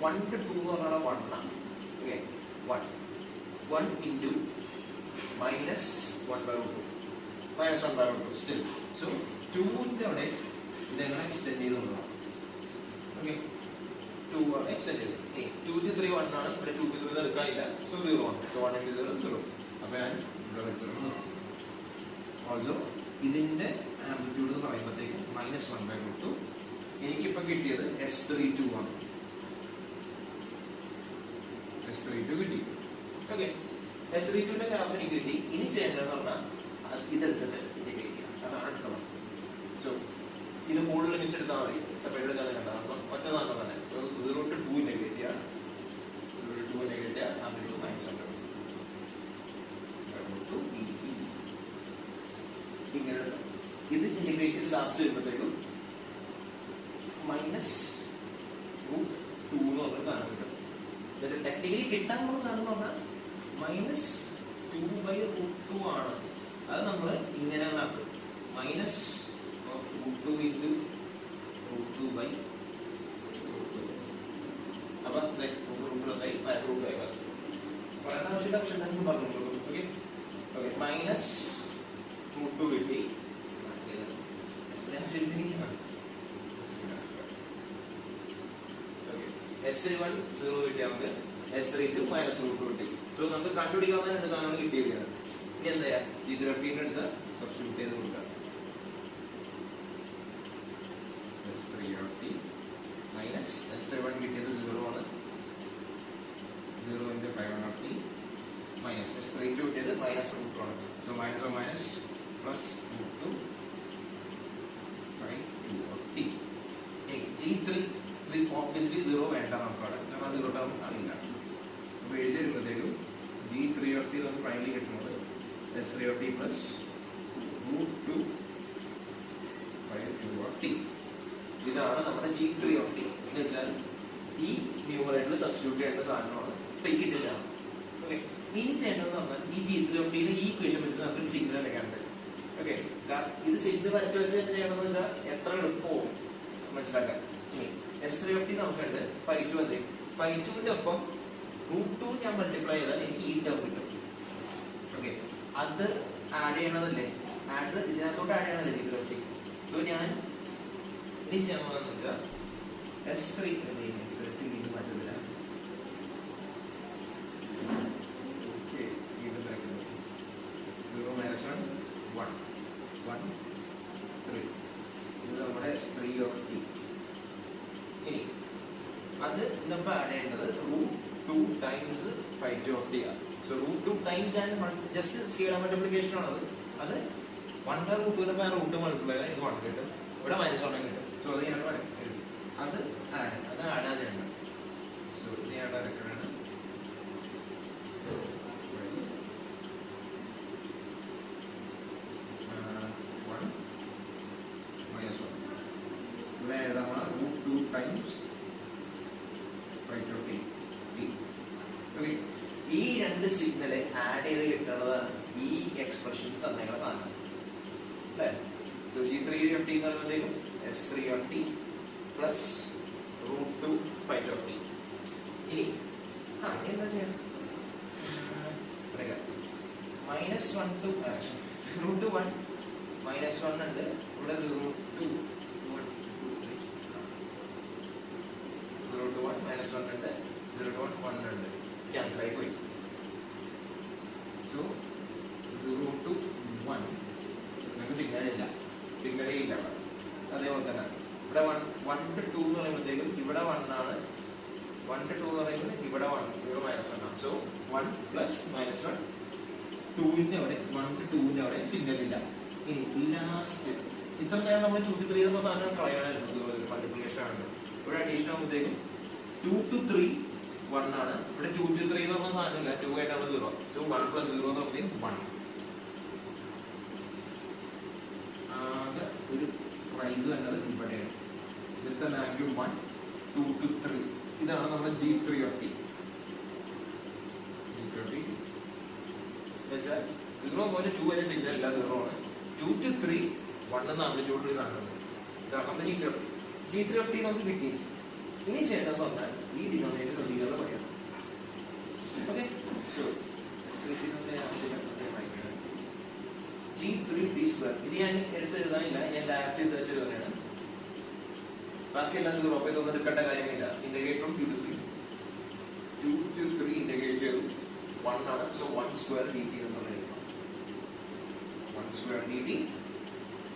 1 to 2 എന്ന് പറഞ്ഞാൽ 1 ആണ്. Okay, 1 into -1/√2 -1/√2 still. സോ 2ന്റെ അവിടെ ഇതെങ്ങനെ എക്സ്റ്റെൻഡ് ചെയ്ത് കൊണ്ടുപോകാം. ഓക്കെ, 2 ആണ് എക്സ്റ്റെൻഡ് ചെയ്ത്. 2 to 3 1 ആണ്. ഇവിടെ 2 to 3 എടുക്കാനില്ല. സോ 0 ആണ്. So 1 into 0 0. അപ്പൊ ഞാൻ ഇവിടെ വെച്ചിരുന്നു. ഓൾസോ ഇതിന്റെ ആംപ്ലിറ്റ്യൂഡ് എന്ന് പറയുമ്പോഴത്തേക്കും -1/√2. എനിക്കിപ്പോ കിട്ടിയത് S32 ആണ്. S32 കിട്ടി. ഓക്കെ, S32ന്റെ ഗ്രാഫ് എനിക്ക് കിട്ടി. ഇനി ചെയ്യേണ്ടതെന്ന് പറഞ്ഞാൽ ഇതെടുത്തിട്ട് ഇന്റഗ്രേറ്റ് ചെയ്യാം. അതാണ് അടുത്തത്. സോ ഇത് കൂടുതൽ ലിമിറ്റ് എടുത്താൽ മതി. സെപ്പറേറ്റ് എടുക്കാൻ കണ്ടാൽ ഒറ്റ സാധനം തന്നെ 0 to 2 ഇന്റഗ്രേറ്റ് ചെയ്യാം. 0 to 2 ഇന്റഗ്രേറ്റ് ചെയ്യാം. ആംപ്ലിറ്റ്യൂഡ് -1/√2 ഇങ്ങനെ ഇത് ഇന്റഗ്രേറ്റ് ചെയ്ത് ലാസ്റ്റ് വരുമ്പോഴത്തേക്കും -√2 എന്ന് പറഞ്ഞ സാധനം കിട്ടും. ടെക്നിക്കലി കിട്ടാൻ പോകുന്ന സാധനം എന്ന് പറഞ്ഞാൽ -2/√2 ആണ്. അത് നമ്മൾ ഇങ്ങനെ ആക്കും. -√2 into √2/√2. അപ്പൊ √2 പറയേണ്ട ആവശ്യമില്ല, പക്ഷെ പറഞ്ഞു. ഓക്കെ, -√2 കിട്ടി. S31 0 കിട്ടിയാൽ നമുക്ക് S32 മൈനസ് റൂട്ട് 2 കിട്ടി. സോ നമുക്ക് കണ്ടുപിടിക്കാവുന്ന രണ്ട് സാധനങ്ങൾ കിട്ടിയിരിക്കുന്നത്. ഇനി എന്താ ചെയ്യാ, G3 എടുത്ത് സബ്സ്റ്റിറ്റ്യൂട്ട് ചെയ്ത് കൊടുക്കാം. S3 മൈനസ് S31 കിട്ടിയത് 0 ആണ്, 0 into 5 മൈനസ് S32 കിട്ടിയത് മൈനസ് റൂട്ട് 2 ആണ്. So minus minus plus root 2 5 G3 obviously 0 വേണ്ട നമുക്കവിടെ, കാരണം 0 ടേം അറിയില്ല. അപ്പോൾ എഴുതി വരുമ്പോഴത്തേക്കും G3 നമുക്ക് ഫൈനലി കിട്ടുന്നത് S3 പ്ലസ് റൂട്ട് 2 5 ഇതാണ് നമ്മുടെ G3 എന്ന് വെച്ചാൽ ഈ ന്യൂമറേറ്ററിൽ സബ്സ്റ്റിറ്റ്യൂട്ട് ചെയ്യേണ്ട സാധനമാണ് കിട്ടിയ സാധനം. ഓക്കെ, ഇനി ചെയ്യേണ്ടതെന്ന് പറഞ്ഞാൽ ഈ G3 ഈ ഇക്വേഷൻ വെച്ചിട്ട് നമുക്കൊരു സിഗ്നൽ എടുക്കാൻ പറ്റും. ഓക്കെ, ഇത് സിഗ്നൽ വരച്ച് വെച്ച് ചെയ്യണമെന്ന് വെച്ചാൽ എത്ര എളുപ്പവും മനസ്സിലാക്കാൻ. ഇനി S3 നമുക്കുണ്ട് 5 എന്ത് 5ന്റെ ഒപ്പം റൂട്ട് 2 ഞാൻ മൾട്ടിപ്ലൈ ചെയ്താൽ എനിക്ക് ഈ ടേം കിട്ടും. ഓക്കെ, അത് ആഡ് ചെയ്യണതല്ലേ, ഇതിനകത്തോട്ട് ആഡ് ചെയ്യണതല്ലേ G3. സോ ഞാൻ ഇനി ചെയ്യാമെന്ന് വെച്ചാൽ S3 വീണ്ടും മാറ്റമില്ല. ഓക്കെ, വീണ്ടും 0 മൈനസ് 1 1 1 3 ഇത് നമ്മുടെ S3. ഇനി അത് ഇതിനൊപ്പം ആഡ് ചെയ്യേണ്ടത് റൂട്ട് 2 ടൈംസ് 5 ആണ്. So root 2 times and just scalar multiplication ആണത്. അത് 1 റൂട്ട് 2 റൂട്ട് മൾട്ടിപ്ലൈ ഇത് 1 കിട്ടും, ഇവിടെ മൈനസ് 1 കിട്ടും. സോ അത് ഞാൻ അത് ആഡ് ചെയ്യണം. സോ ഇത് ഞാൻ ഡയറക്റ്റാണ് 1 മൈനസ് 1 ഇവിടെ എഴുതാം റൂട്ട് 2 ടൈംസ് 5 ഓക്കെ. ഈ രണ്ട് സിഗ്നല് ആഡ് ചെയ്ത് കിട്ടുന്നതാണ് ഈ എക്സ്പ്രഷൻ തന്നേക്കുന്ന സാധനം അല്ലേ. സോ G3 എന്ന് പറയുമ്പോഴത്തേക്കും S3 പ്ലസ് റൂട്ട് 2 5. ഇനി എന്താ ചെയ്യാം, മൈനസ് 1 ടു റൂട്ട് 1 മൈനസ് 1 ഉണ്ട്, ഇവിടെ 0 to 1 മൈനസ് 1 ഉണ്ട്, 0 to 1 ഉണ്ട്, ക്യാൻസൽ ആയി പോയി. സോ 0 to 1 നമുക്ക് സിഗ്നലേ ഇല്ല അവിടെ. അതേപോലെ തന്നെ ഇവിടെ 1 to 2 എന്ന് പറയുമ്പോഴത്തേക്കും ഇവിടെ 1 ആണ്, 1 to 2 എന്ന് പറയുമ്പോൾ ഇവിടെ 1 ഇവിടെ മൈനസ് 1 ആണ്. സോ 1 പ്ലസ് മൈനസ് 1 2ന്റെ അവിടെ 1 to 2ന്റെ അവിടെ സിഗ്നൽ ഇല്ല. ഇനി ലാസ്റ്റ് ഇത്ര നേരം നമ്മൾ 2 to 3 എന്ന സാധനം കളയാനായിരുന്നു, മൾട്ടിപ്ലിക്കേഷൻ ആണ്. ഇവിടെ അഡീഷൻ ആകുമ്പോഴത്തേക്കും 2 to 3 1 ആണ്, ഇവിടെ 2 to 3 എന്ന് പറഞ്ഞ സാധനമില്ല, 2 ആയിട്ടാണ് 0. സോ 1 പ്ലസ് 0 എന്ന് പറയുമ്പോൾ 1. ആകെ ഒരു പ്രൈസ് വരുന്നത് ഇവിടെയാണ്. ഇവിടുത്തെ വാല്യൂ 1 2 to 3 ഇതാണ് നമ്മുടെ G3 വെച്ചാൽ 0 മുതൽ 2 വരെ സിഗ്നൽ ഇല്ല, 0 ആണ്. 2 to 3 1 എന്ന ആംപ്ലിറ്റ്യൂഡിൽ ഒരു സാധനം ഉണ്ട്. ഇതാണ് നമ്മുടെ G3 നമുക്ക് കിട്ടി. ഇനി ചെയ്യേണ്ടതെന്ന് പറഞ്ഞാൽ ഈ ഡിനോമിനേറ്റർ ക്ലിയറിൽ പറയണം. ഓക്കെ, G3 ഇത് ഞാൻ എടുത്ത് എഴുതാനില്ല, ഞാൻ ഡയറക്റ്റ് ചെയ്ത് വെച്ച് തന്നെയാണ്. ബാക്കിയെല്ലാം 0 അപ്പോൾ ഇതൊന്നും എടുക്കേണ്ട കാര്യമില്ല. Integrate from 2 to 3 2 to 3 integrate ചെയ്തു 1 ആണ്. സോ 1 സ്ക്വയർ dt എന്നുള്ള എഴുതണം. 1 സ്ക്വയർ dt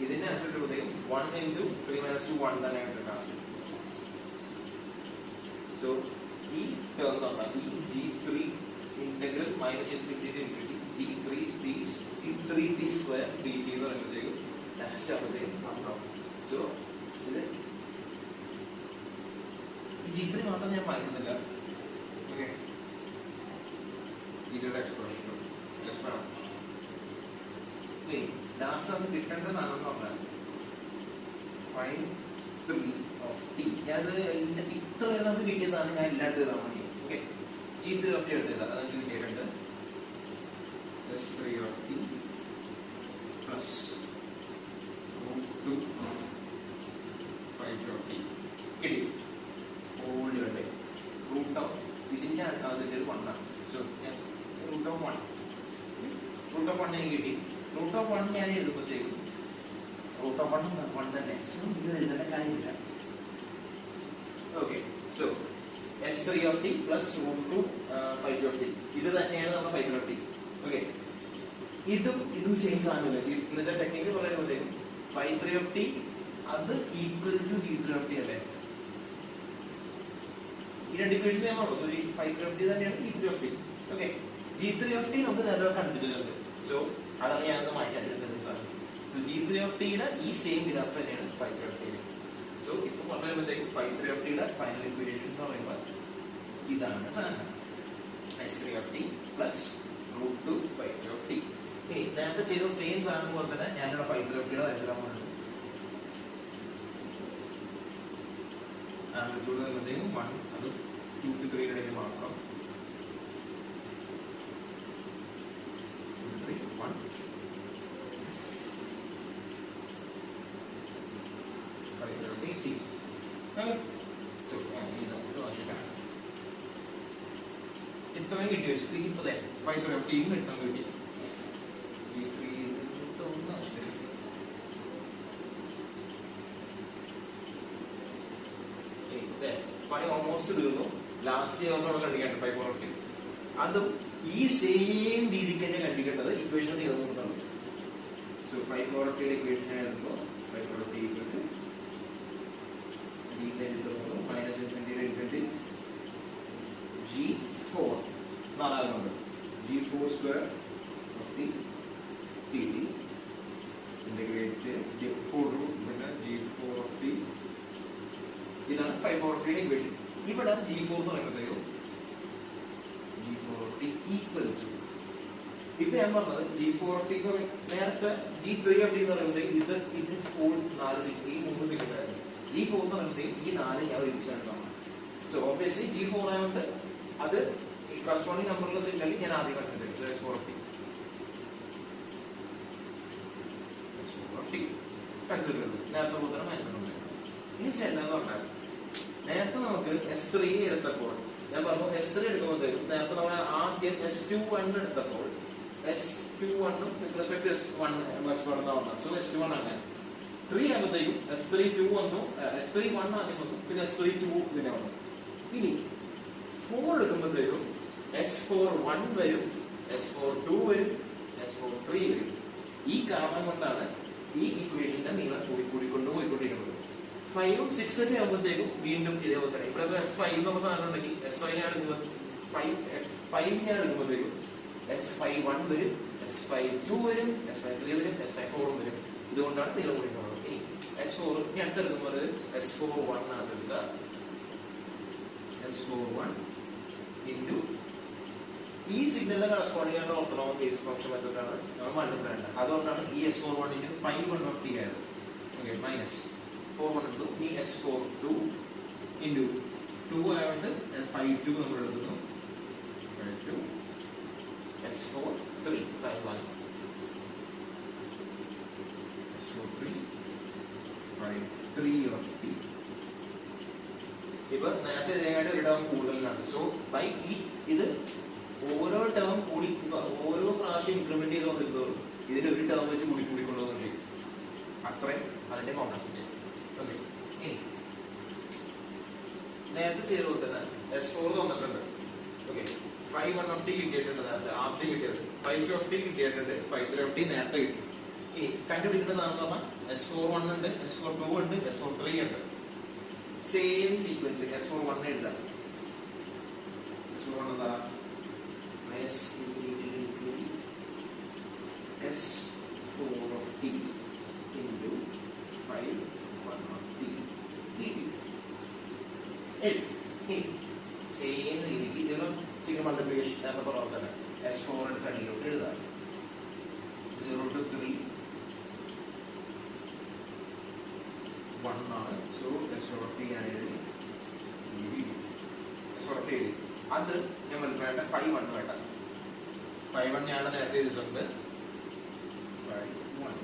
ഇതിന്റെ ആൻസർ കിട്ടുമ്പോഴത്തേക്കും 1 into 3 minus 2 1 തന്നെ കിട്ടും. സോ ഈ ടേം നോക്കാം, ഈ G3 integral minus infinity to infinity G3t square dt എന്ന് പറയുമ്പോഴത്തേക്കും ലാസ്റ്റ് ആകുമ്പോഴത്തേക്കും ഉണ്ടാവും. സോ ഇത് ഈ G3 മാത്രം ഞാൻ വായിക്കുന്നില്ല. ഓക്കെ, ഇതിന്റെ എക്സ്പ്രഷൻ ജസ്റ്റ് വേണം. ലാസ്റ്റ് നമുക്ക് കിട്ടേണ്ട സാധനം എന്ന് പറഞ്ഞാൽ 5 3 അത് ഇത്ര വരെ നമുക്ക് കിട്ടിയ സാധനം ഞാൻ എല്ലായിടത്തും എഴുതാൻ വേണ്ടി. ഓക്കെ, G3 എടുത്തത് അത് നമുക്ക് കിട്ടിയിട്ടുണ്ട്. S3 പ്ലസ് റൂട്ട് 2 5 കിട്ടി. ഓൾ ഡിവൈഡ് റൂട്ട് ഓഫ് ഇതിന്റെ അതിന്റെ ഒരു 1 ആണ്. സോ റൂട്ട് ഓഫ് 1 എനിക്ക് കിട്ടി. റൂട്ട് ഓഫ് 1 ഞാൻ എഴുതുമ്പോഴത്തേക്കും റൂട്ട് ഓഫ് 1 തന്നെ. സോ ഇത് എഴുതേണ്ട കാര്യമില്ല. Okay, so S3 of t plus root 2 phi 2 of t. ഇത് തന്നെയാണ് നമ്മുടെ phi 3 of t. ഓക്കെ, ഇതും സെയിം സാധനമല്ല. എന്നുവെച്ചാൽ ടെക്നിക്കൽ പറയുമ്പോഴത്തേക്കും phi 3 of t അത് equal to g3 of t അല്ലേ? ഈ രണ്ട് ഇക്വേഷൻസ് ഞാൻ പറഞ്ഞു. സോ ഈ phi 3 of t തന്നെയാണ് g3 of t. Okay, g3 of t നമുക്ക് നേരത്തെ കണ്ടുപിടിച്ചിട്ടുണ്ട്. സോ അതാണ് ഞാനത് മാറ്റാൻ സാധനം. g3 of t യുടെ ഈ സെയിം ഗ്രാഫ് തന്നെയാണ് phi 3 of t. സോ ഇപ്പൊ പറയുമ്പോഴത്തേക്കും phi 3 of t യുടെ ഫൈനൽ ഇക്വേഷൻ എന്ന് പറയുമ്പോൾ ഇതാണ് സാധനം. S3 of t plus root 2 phi 3 of t. നേരത്തെ ചെയ്ത സെയിം സാധനം പോലെ തന്നെ ഞാനിവിടെ phi 3 of t യുടെ വരച്ചിടാൻ പോകുന്നത്. ആംപ്ലിറ്റ്യൂഡ് വരുമ്പോഴത്തേക്കും 1 അത് 2 to 3 ഇടയിൽ മാത്രം 2 to 3 1 phi 3 of t. So ഇത്രയും കിട്ടി വെച്ചിട്ട് ഇപ്പൊ phi 3 of t കിട്ടാൻ കിട്ടി. g3 ഒന്നും ആവശ്യമില്ല. പണി ഓൾമോസ്റ്റ് തീർന്നു. ലാസ്റ്റ് ഇയർ നമ്മൾ കണ്ടിട്ടുണ്ട് phi 4 of t. അതും ഈ സെയിം രീതിക്ക് തന്നെ കണ്ടിക്കേണ്ടത് ഇക്വേഷൻ തീർന്നുകൊണ്ടാണ്. So phi 4 of t equation ആയിരുന്നു phi 4 of t equal to minus infinity g4 നാലാകുന്നുണ്ട്. g4 square of t dt integrate പിന്നെ g4 of t. ഇതാണ് phi 4 of t ഇക്വേഷൻ. ഇവിടെ g4 എന്ന് പറയുമ്പോഴത്തേക്കും g4 of t equal to ഇപ്പൊ ഞാൻ പറഞ്ഞത് g4 of t എന്ന് പറയുന്നത് നേരത്തെ g3 of t എന്ന് പറയുമ്പോഴത്തേക്കും ഇത് ഫുൾ 4 സിഗ്നൽ ഈ 3 സിഗ്നൽ ആയിരുന്നു. g4 എന്ന് പറയുമ്പോഴത്തേക്കും ഈ 4 ഞാൻ ഒരുമിച്ചാണ്. സോ ഓബ്വിയസ്ലി g4 ആയതുകൊണ്ട് അത് ഈ കറസ്പോണ്ടിങ് നമ്പറുള്ള സിഗ്നലിൽ ഞാൻ ആദ്യം കൺസിഡർ ചെയ്യും. So s4 of t consider ചെയ്തു. നേരത്തെ പോലെ തന്നെ മൈനസ് ഉണ്ട്. ഇനി ചെയ്യേണ്ടതെന്ന് പറഞ്ഞാൽ നേരത്തെ നമുക്ക് S3 എടുത്തപ്പോൾ ഞാൻ പറഞ്ഞു S3 എടുക്കുമ്പോഴത്തേക്കും നേരത്തെ നമ്മൾ ആദ്യം S21 എടുത്തപ്പോൾ S21 with respect to S1 എന്നാ പറഞ്ഞത്. സോ S21 അങ്ങനെ 3 ആകുമ്പോഴത്തേക്കും S32 വന്നു, S31 ആദ്യം വന്നു, പിന്നെ S32 പിന്നെ വന്നു. ഇനി 4 എടുക്കുമ്പോഴത്തേക്കും S41 വരും, S42 വരും, S43 വരും. ഈ കാരണം കൊണ്ടാണ് ഈ ഇക്വേഷന്റെ നീളം പോയിക്കൊണ്ടിരിക്കുന്നത്. 5 ഉം 6 ഒക്കെ ആകുമ്പോഴത്തേക്കും വീണ്ടും ഇതേപോലെ തന്നെ. ഇവിടെ S5 എന്നുള്ള സാധനം ഉണ്ടെങ്കിൽ S5 ഞാൻ എടുക്കുമ്പോഴത്തേക്കും S51 വരും, S52 വരും, S53 വരും, S54 വരും. ഇതുകൊണ്ടാണ് നീളം കൂടിക്കുന്നത്. S4 ഇനി അടുത്തെടുക്കുമ്പോൾ S41 ആണ് എടുക്കുക. S41 into ഈ സിഗ്നലിന്റെ കറസ്പോണ്ടിങ് ആയിട്ടുള്ള ഓർത്തോഗണൽ ബേസിസ് ഫംഗ്ഷൻ മെത്തേഡാണ് നമ്മൾ കണ്ടുപിടിക്കേണ്ടത്. അതുകൊണ്ടാണ് ഈ S41 into phi 1 of t ആയത്. ഓക്കെ, മൈനസ് 41 into ഈ S42 into 2 ആയതുകൊണ്ട് phi 2 നമ്മൾ എടുക്കുന്നു. S43 phi 1 S43 phi 3 of t. ഇപ്പൊ നേരത്തെ ഇതിനായിട്ട് ഒരു ടേം കൂടുതലാണ്. സോ ബൈ ഇത് ഓരോ ടേം കൂടി ഓരോ പ്രാവശ്യം ഇൻക്രിമെന്റ് ചെയ്ത് വന്നിരുന്നോളും ഇതിന്റെ ഒരു ടേം വെച്ച് കൂടിക്കൊണ്ടുപോകുന്നുണ്ട്. അത്രയും അതിന്റെ കോംപ്ലക്സിറ്റി. ഓക്കെ, ഇനി നേരത്തെ ചെയ്തതുപോലെ തന്നെ S4 തന്നിട്ടുണ്ട്. ഓക്കെ, phi 1 of t കിട്ടിയിട്ടുണ്ട്. നേരത്തെ ആദ്യം കിട്ടിയത് phi 2 of t കിട്ടിയിട്ടുണ്ട്. phi 3 of t നേരത്തെ കിട്ടി. ഇനി കണ്ടുപിടിക്കുന്ന സാധനം പറഞ്ഞാൽ S41 ഉണ്ട്, S42 ഉണ്ട്, S43 ഉണ്ട്. സെയിം സീക്വൻസ് S41 എഴുതാം. S41 എന്താ? Minus S4 of t into phi 1 of t dt. Same രീതിക്ക് ഇതിലും സിഗ്നൽ മൾട്ടിപ്ലിക്കേഷൻ എന്ന പോലെ തന്നെ S4 എടുത്ത് അടിയിലോട്ട് എഴുതാം. 0 to 3 1 ആണ്. സോ S4 of t ആണ് എഴുതി. S4 of t എഴുതി. അത് നമ്മൾ വേണ്ട phi 1 വേണ്ട. phi 1 ഞാൻ നേരത്തെ എഴുതിയിട്ടുണ്ട്. phi 1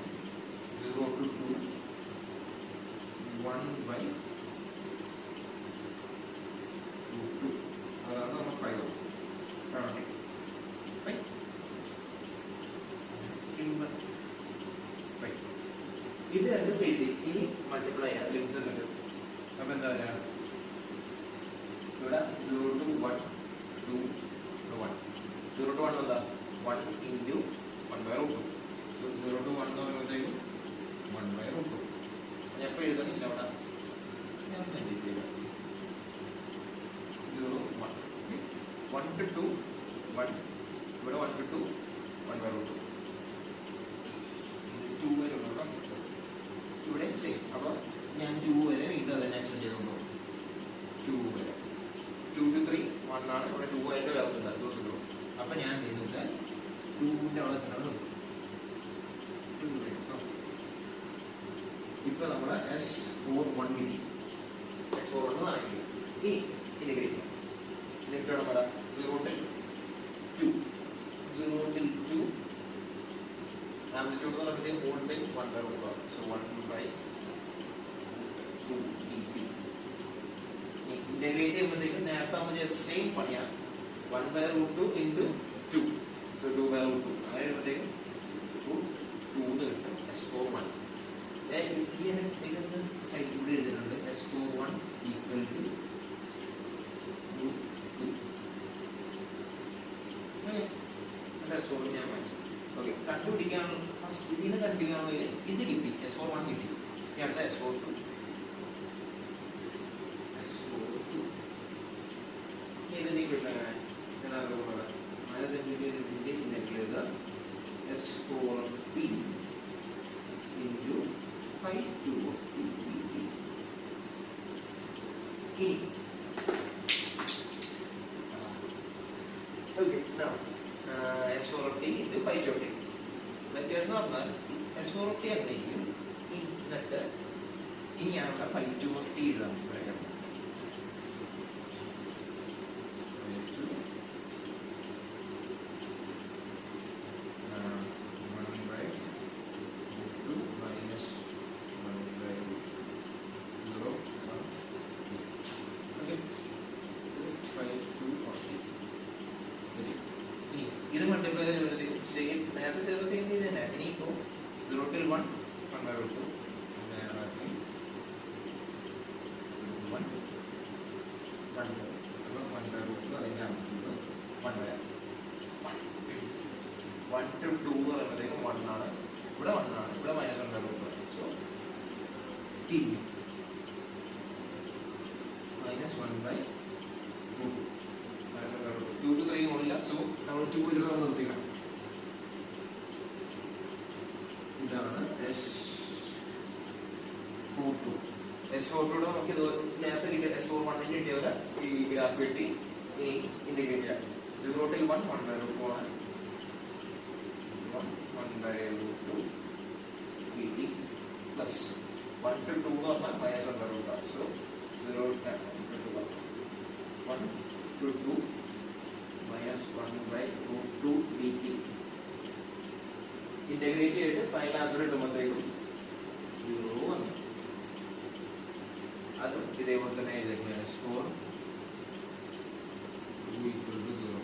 0 to 2 1 by അതാണ് നമ്മൾ phi 1 കാണട്ടെ. ഇത് രണ്ടും എഴുതി. ഇനി മൾട്ടിപ്ലൈ ചെയ്യാം ലിമിറ്റ്സ് ഉണ്ട്. അപ്പൊ എന്താ പറയാ, ഇവിടെ 0 to 1 to 2 1 ഇവിടെ 1 to 2 1 by root 2 2 വരെ ഉള്ളൂ ഇവിടെ സെയിം. അപ്പോൾ ഞാൻ 2 വരെ വീണ്ടും അതിനെ എക്സ്റ്റെൻഡ് ചെയ്തുകൊണ്ട് പോകും. 2 വരെ 2 to 3 1 ആണ്. ഇവിടെ 2 ആയിട്ട് വരുന്നില്ല. അപ്പൊ ഞാൻ ചെയ്യുന്നത് വെച്ചാൽ 2ന്റെ അവിടെ വെച്ചിട്ടാണ് നോക്കും. ഇപ്പൊ നമ്മുടെ S41 കിട്ടി. S41 കാണിക്കും. ഇനി ഇന്റഗ്രേറ്റ് ചെയ്യാം. എന്നിട്ട് അവിടെ വരാം 0 till 2 0 till 2 ആംപ്ലിറ്റ്യൂഡ് എന്ന് പറയുന്നത് voltage 1 by root 2. So 1 by 2 dp. Integrate ചെയ്യുമ്പോഴത്തേക്കും നേരത്തെ നമ്മൾ ചെയ്ത സെയിം പണിയാണ്. 1 by root 2 into 2. So 2 by root 2. അങ്ങനെ ചെയ്യുമ്പോഴത്തേക്കും 2 കിട്ടും. S41. ഇതൊന്ന് സൈഡ് കൂടി എഴുതിയിട്ടുണ്ട്. S41 equal to root 2. S41 ഞാൻ വായിച്ചു. ഓക്കെ, കണ്ടുപിടിക്കാനുള്ള ഫസ്റ്റ് ഇതിന് കണ്ടുപിടിക്കാനുള്ള ഇത് കിട്ടി. S41 കിട്ടി. ഇനി അടുത്ത S42. ഇതിന്റെ ഇക്വേഷൻ എങ്ങനെ? മൈനസ് ഇൻഡിക്കേറ്ററിന്റെ index S4P into 5 of P. ഇനി okay, now S4 into 5 of T. വ്യത്യാസം പറഞ്ഞാൽ S4 അങ്ങനെയും എന്നിട്ട് ഇനിയാണ് 5 of T എഴുതാൻ പറയാം. ഇത് മൾട്ടിപ്ലൈ ചെയ്ത് സെയിം നേരത്തെ ചെയ്ത സെയിം രീതി തന്നെ. ഇനിയിപ്പോൾ 0 till 1 1 by root 2 1 to 2 എന്ന് പറയുമ്പോഴത്തേക്കും 1 ആണ്. ഇവിടെ 1 ആണ്. ഇവിടെ minus 1 by root 2. So t minus 1 by root 2. 2 to 3 ഓടില്ല. സോ നമ്മൾ 2 വെച്ചിട്ട് നിർത്തിക്കണം. ഇതാണ് S42. S42 നമുക്ക് ഇത് നേരത്തെ കിട്ടിയ S41 കിട്ടിയവരെ ഈ ഗ്രാഫ് കിട്ടി. ഇനി ഇന്റഗ്രേറ്റ് ചെയ്യാം. 0 till 1 1 by root 2 ആണ്. 1 by root 2 dt plus 1 to 2 എന്ന് പറഞ്ഞാൽ minus 1 by root 2. So 0 1 to 2 minus 1 by root 2 dt. Integrate ചെയ്തിട്ട് ഫൈനൽ ആൻസർ കിട്ടുമ്പോഴത്തേക്കും 0 വന്നു. അതും ഇതേപോലെ തന്നെ എഴുതിയിരിക്കുന്നത് S4 equal to 0.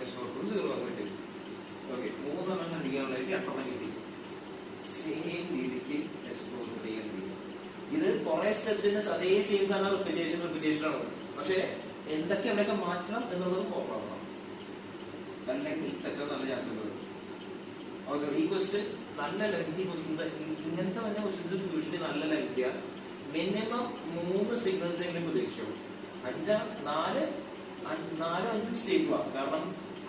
S4 0 കിട്ടി. ഓക്കെ, 3 എണ്ണം കണ്ടിരിക്കാനുള്ളതായിട്ട് 2 എണ്ണം കിട്ടി. സെയിം രീതിക്ക് S43 ഇത് കുറെ സ്റ്റെപ്സിന് അതേ സെയിം സാധനം റിപ്പീറ്റേഷൻ ആണ്. പക്ഷെ എന്തൊക്കെ എവിടെയൊക്കെ മാറ്റണം എന്നുള്ളത് ഫോർമുല ആവണം. അല്ലെങ്കിൽ തെറ്റാൻ നല്ല ചാൻസ് ഉണ്ട്. ഈ ക്വസ്റ്റ്യൻ നല്ല ലെങ്തി ക്വസ്റ്റ്യൻസ്, ഇങ്ങനത്തെ തന്നെ ക്വസ്റ്റ്യൻസ് യൂഷ്വലി നല്ല ലെങ്തിയാണ്. മിനിമം 3 സിഗ്നൽസ് എങ്കിലും പ്രതീക്ഷിക്കും. 4-5 സ്റ്റേറ്റ് പോവാം. കാരണം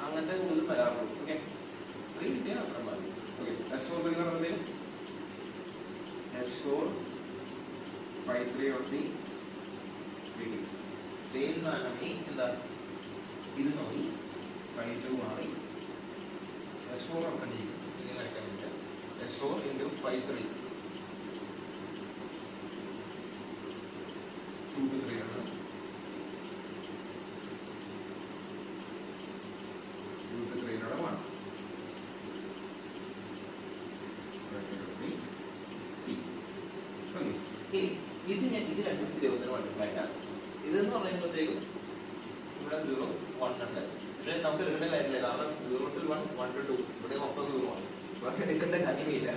അങ്ങനത്തെ കൂടുതൽ വരാറുള്ളൂ. ഓക്കെ, 3 കിട്ടിയാൽ അത്ര മതി. ഓക്കെ, S4 പറയുമ്പോഴത്തേക്കും S4 5-3 of the സെയിം സാധനം. ഈ എന്താ ഇത് നോക്കി 5-2 മാറി S4 ഇങ്ങനെ ആക്കാൻ പറ്റും. S4 into 5-3 2 to 3 ആണ്. 2 to 3 ആണ് 1. ഇത് രണ്ടും ഇതേപോലെ മൾട്ടിപ്ലൈ ആണ്. ഇതെന്ന് പറയുമ്പോഴത്തേക്കും ഇവിടെ 0 1 ഉണ്ട്. പക്ഷെ നമുക്ക് എടുക്കേണ്ട കാര്യമില്ല. കാരണം 0 to 1 1 to 2 ഇവിടെ മൊത്തം 0 ആണ്. ഇവിടെ എടുക്കേണ്ട കാര്യമില്ല.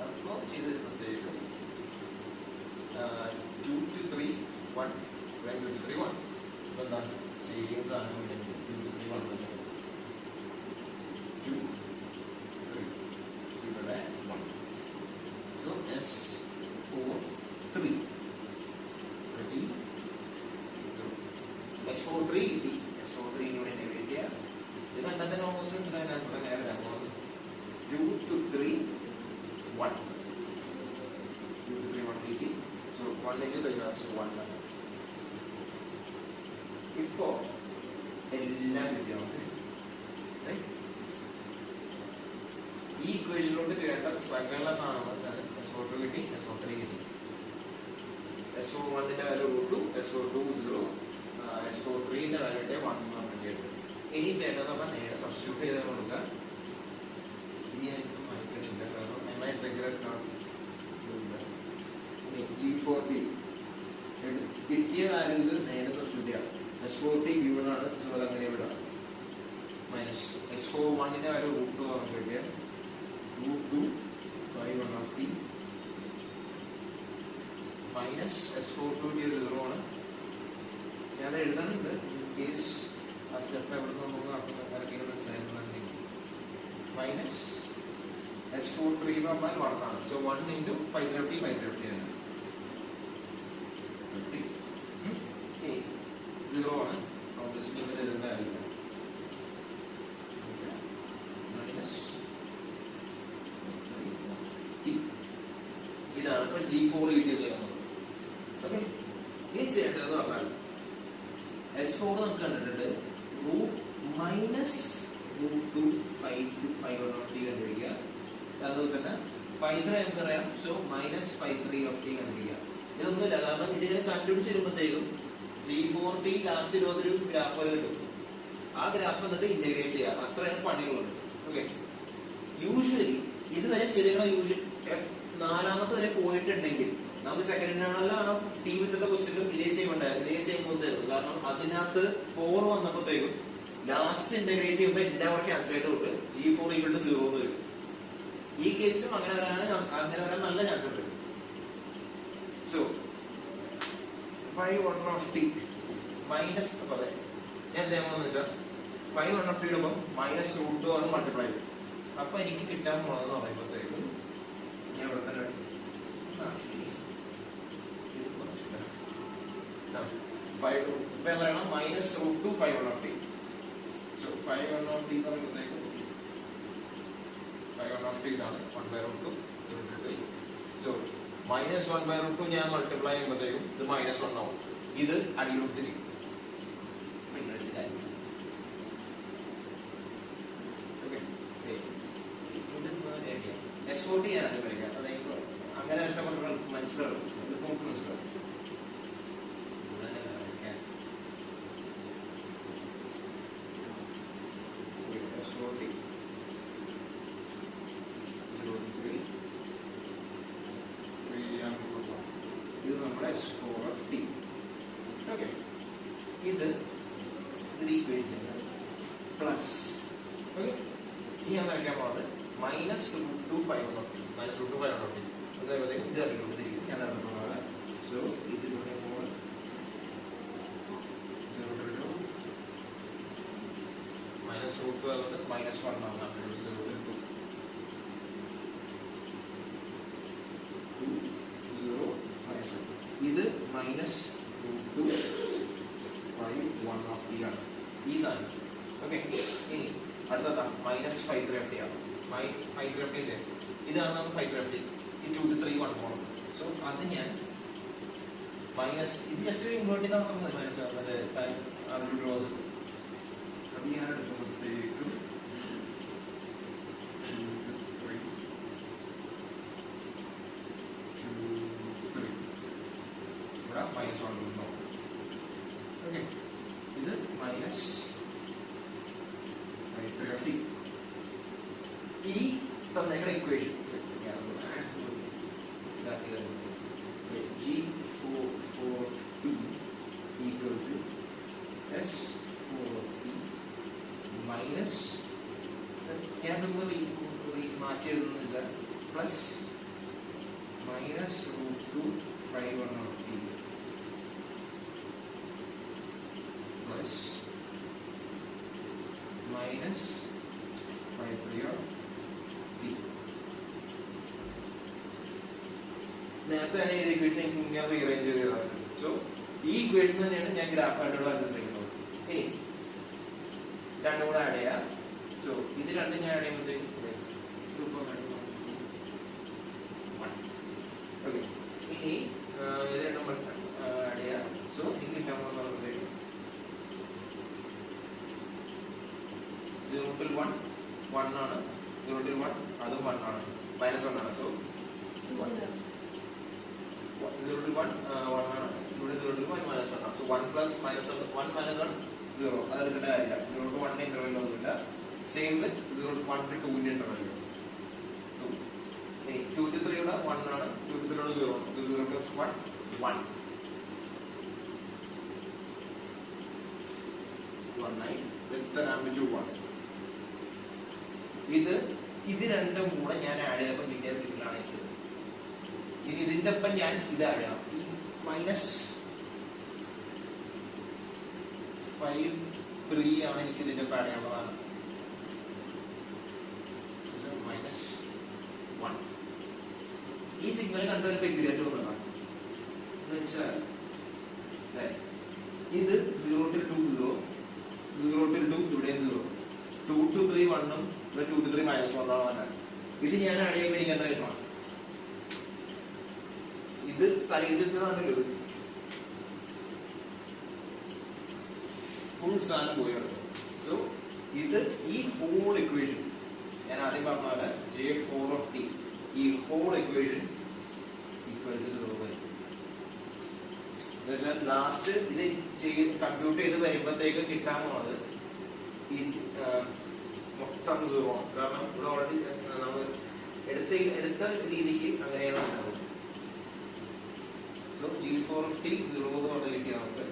അപ്പോൾ ചെയ്ത് തരുമ്പോഴത്തേക്കും 2 to 3 1 2 to 3 1. ഇപ്പൊ എന്താണ് സെയിം സാധനം 2 to 3 1 2 3 ഇവിടെ 1. So S4 3 1. 2 to 3, 180. So 1 into 3 is 1. ഇപ്പോൾ എല്ലാം കിട്ടിയാണ്. ഈ ഇക്വേഷനിലോട്ട് കേട്ട സകല സാധനങ്ങൾ S02 കിട്ടി, S03 കിട്ടി. S01 ന്റെ വാല്യൂ √2, S02 0, S03 ന്റെ വാല്യൂ 1 എന്ന് കിട്ടിയത്. ഇനി ചെയ്യേണ്ടത് നമ്മൾ നേരെ സബ്സ്റ്റിറ്റ്യൂട്ട് ചെയ്ത് കൊടുക്കുക. ഇനി എനിക്ക് മാറ്റണില്ല, കാരണം G40 കിട്ടിയ വാല്യൂസ് നേരെ സബ്സ്റ്റിറ്റ്യൂട്ട് ചെയ്യാം. S40 given ആണ്, സോ അതങ്ങനെ വിടാം. മൈനസ് S41 ന്റെ വാല്യൂ √2 ആണ് കിട്ടിയത്. √2 5 മൈനസ് S42 0 ആണ്. ഞാൻ എഴുതാനുണ്ട് കേസ് ആ സ്റ്റെപ്പ് എവിടെ നിന്ന് നടക്കുന്ന മനസ്സിലായിരുന്നെങ്കിൽ. മൈനസ് S43 എന്ന് പറഞ്ഞാൽ 1 ആണ്. സോ 1 into 550 ആണ്. 0 ആണ്. ഓബ്വിയസ്ലി ഇത് എഴുതാറില്ല. മൈനസ് ഇതാണ് ഇപ്പൊ G4 കിട്ടിയ ചെയ്യുന്നത്. ഓക്കെ, ഇനി ചെയ്യേണ്ടതെന്ന് പറഞ്ഞാൽ S4 നമുക്ക് കണ്ടിട്ടുണ്ട് മൈനസ് √2 5 to 5 കണ്ടുപിടിക്കുക. അതുപോലെ തന്നെ 5 നമുക്കറിയാം. സോ മൈനസ് 5 കണ്ടുപിടിക്കുക. ഇതൊന്നുമില്ല, കാരണം ഇതിനെ കണ്ടുപിടിച്ച് വരുമ്പോഴത്തേക്കും G40 ലാസ്റ്റ് ഒരു ഗ്രാഫ് കിട്ടും. ആ ഗ്രാഫ് എന്നിട്ട് ഇന്റഗ്രേറ്റ് ചെയ്യുക. അത്രയാണ് പണികളുണ്ട്. ഓക്കെ, യൂഷ്വലി ഇതുവരെ ചെയ്തേക്കണ നാലാമത്തെ വരെ പോയിട്ടുണ്ടെങ്കിൽ നമുക്ക് സെക്കൻഡിനാണല്ലോ ടീംസിന്റെ ക്വസ്റ്റ്യനും ഇതേ സെയിം ഉണ്ടായിരുന്നു, ഇതേ സെയിം പോലത്തായിരുന്നു. കാരണം അതിനകത്ത് 4 വന്നപ്പോഴത്തേക്കും ലാസ്റ്റ് ഇന്റഗ്രേറ്റ് ചെയ്യുമ്പോൾ എല്ലാവരും ക്യാൻസൽ ആയിട്ട് തൊട്ട് G4 = 0 എന്ന് വരും. ഈ കേസിലും അങ്ങനെ വരാൻ നല്ല ചാൻസ് ഉണ്ട്. സോ 5 മൈനസ് ഞാൻ എന്താണെന്ന് വെച്ചാൽ 5 ഇടുമ്പോൾ മൈനസ് √2 ആണ് മൾട്ടിപ്ലൈ ചെയ്യും. അപ്പൊ എനിക്ക് കിട്ടാൻ പോണെന്ന് പറയുമ്പോഴത്തേക്കും ഞാൻ ഇവിടെ തന്നെ 5 ഇപ്പൊ എന്താണ് മൈനസ് √2 5 സോ 5 എന്ന് പറയുമ്പോഴത്തേക്കും 5 ഇതാണ് 1/√2. സോ മൈനസ് 1/√2 ഞാൻ മൾട്ടിപ്ലൈ ചെയ്യുമ്പോഴത്തേക്കും ഇത് -1 ആവും. ഇത് അടിയിലോട്ടിരിക്കും. S40 ഞാൻ അത് പഠിക്കാം. അതായത് അങ്ങനെ മനസ്സിലാവും, മനസ്സിലാവും. S40 ഇത് നമ്മുടെ S4. ഓക്കെ, ഇത് ഈക്വേഷൻ പ്ലസ്. ഓക്കെ, ഇനി ഞാൻ കഴിക്കാൻ പോകുന്നത് മൈനസ് √2 5 മൈനസ് √2 5 അതേപോലെ ഇത് അറിയിക്കൊണ്ടിരിക്കും. ഞാൻ നടത്തുന്നത് സോ ഇതിലൂടെ മൈനസ് √2 അതുകൊണ്ട് -1 ആവും. 0 ഇത് മൈനസ് √2 5 1 ആണ് ഈ സാധനം. ഓക്കെ, ഇനി അടുത്തതാ മൈനസ് 5 ആണ്. 5 ഇതാണ് നമുക്ക് 5 ഈ 2 to 3 1 പോകണം. സോ അത് ഞാൻ മൈനസ് ഇത് ജസ്റ്റ് ഇൻവേർട്ട് ചെയ്താൽ നമുക്ക് മൈനസ് റോസ് അത് ഞാൻ എടുക്കുമ്പോഴത്തേക്കും ഇവിടെ -1 ഉണ്ടാവും. ഓക്കെ, ഇത് മൈനസ് 5 ഈ തന്നേക്കണ equation G4 equal to S4 minus ഞാൻ മാറ്റി എഴുതുന്നത് പ്ലസ് മൈനസ് √2 5 പ്ലസ് മൈനസ് 5 നേരത്തെ തന്നെ ഈ ഇക്വേഷൻ ഇങ്ങനെ റീഅറേഞ്ച് ചെയ്തതാണ്. സോ ഈ ഇക്വേഷൻ തന്നെയാണ് ഞാൻ ഗ്രാഫായിട്ടുള്ള അഡ്ജസ്റ്റ് ചെയ്യുന്നത്. ഇനി രണ്ടും കൂടെ ആഡ് ചെയ്യാം. സോ ഇത് രണ്ടും ഞാൻ ആഡ് ചെയ്യുമ്പോഴത്തേക്കും ഇനി ഇത് രണ്ടും ആഡ് ചെയ്യാം. സോ എനിക്ക് കിട്ടാൻ പോകുന്നതായിരിക്കും 0 to 1 1 ആണ്, 0 to 1 അതും 1 ആണ്, -1 ആണ്. സോ 0 to 1 1 ആണ്, ഇവിടെ 0 to 1 -1 ആണ്. സോ 1 plus -1 1 -1 0, അത് എടുക്കേണ്ട കാര്യമില്ല. 0 to 1 ഇന്റർവെൽ ഒന്നുമില്ല. Same with 0 to 1 to 2 interval 2. 2 to 3 ഇവിടെ 1 ആണ്, 2 to 3 ഇവിടെ 0 ആണ്. 0 plus 1 1 9 with an amplitude 1. ഇത് രണ്ടും കൂടെ ഞാൻ ആഡ് ചെയ്തപ്പോൾ ഡീറ്റെയിൽസ് ഇതിലാണ് ഇട്ടത്. ഇനി ഇതിന്റെ ഒപ്പം ഞാൻ ഇത് ആഡ് ചെയ്യണം. ഈ -5 3 ആണ് എനിക്ക് ഇതിന്റെ ഒപ്പം ആഡ് ചെയ്യാനുള്ളതാണ്. -1 ഈ സിഗ്നൽ കണ്ടൊരു പെക്യുലിയാരിറ്റി ഒന്നുള്ളതാണ്. എന്നുവെച്ചാൽ ഇത് 0 to 2 0, 0 to 2 ഇവിടെ 0, 2 to 3 1 ഉം ഇവിടെ 2 to 3 -1 ആണ്. ഇത് ഞാൻ ആഡ് ചെയ്യുമ്പോൾ എനിക്ക് എന്താ കിട്ടണം? ഇത് തലയിച്ചതാണല്ലോ, ഫുൾ സാധനം പോയി കിടക്കും. സോ ഇത് ഈ ഹോൾ ഇക്വേഷൻ ഞാൻ ആദ്യം പറഞ്ഞ പോലെ J4 of t ഈ whole equation equal to 0. Last ഇത് കമ്പ്യൂട്ട് ചെയ്ത് വരുമ്പോഴത്തേക്ക് കിട്ടാൻ പോകുന്നത് ഈ മൊത്തം 0 ആണ്. കാരണം ഇവിടെ ഓൾറെഡി നമ്മൾ എടുത്ത രീതിക്ക് അങ്ങനെയാണ് ഉണ്ടാവുന്നത്. സോ G4 of t 0 എന്ന് പറഞ്ഞ കിട്ടിയാൽ നമുക്ക്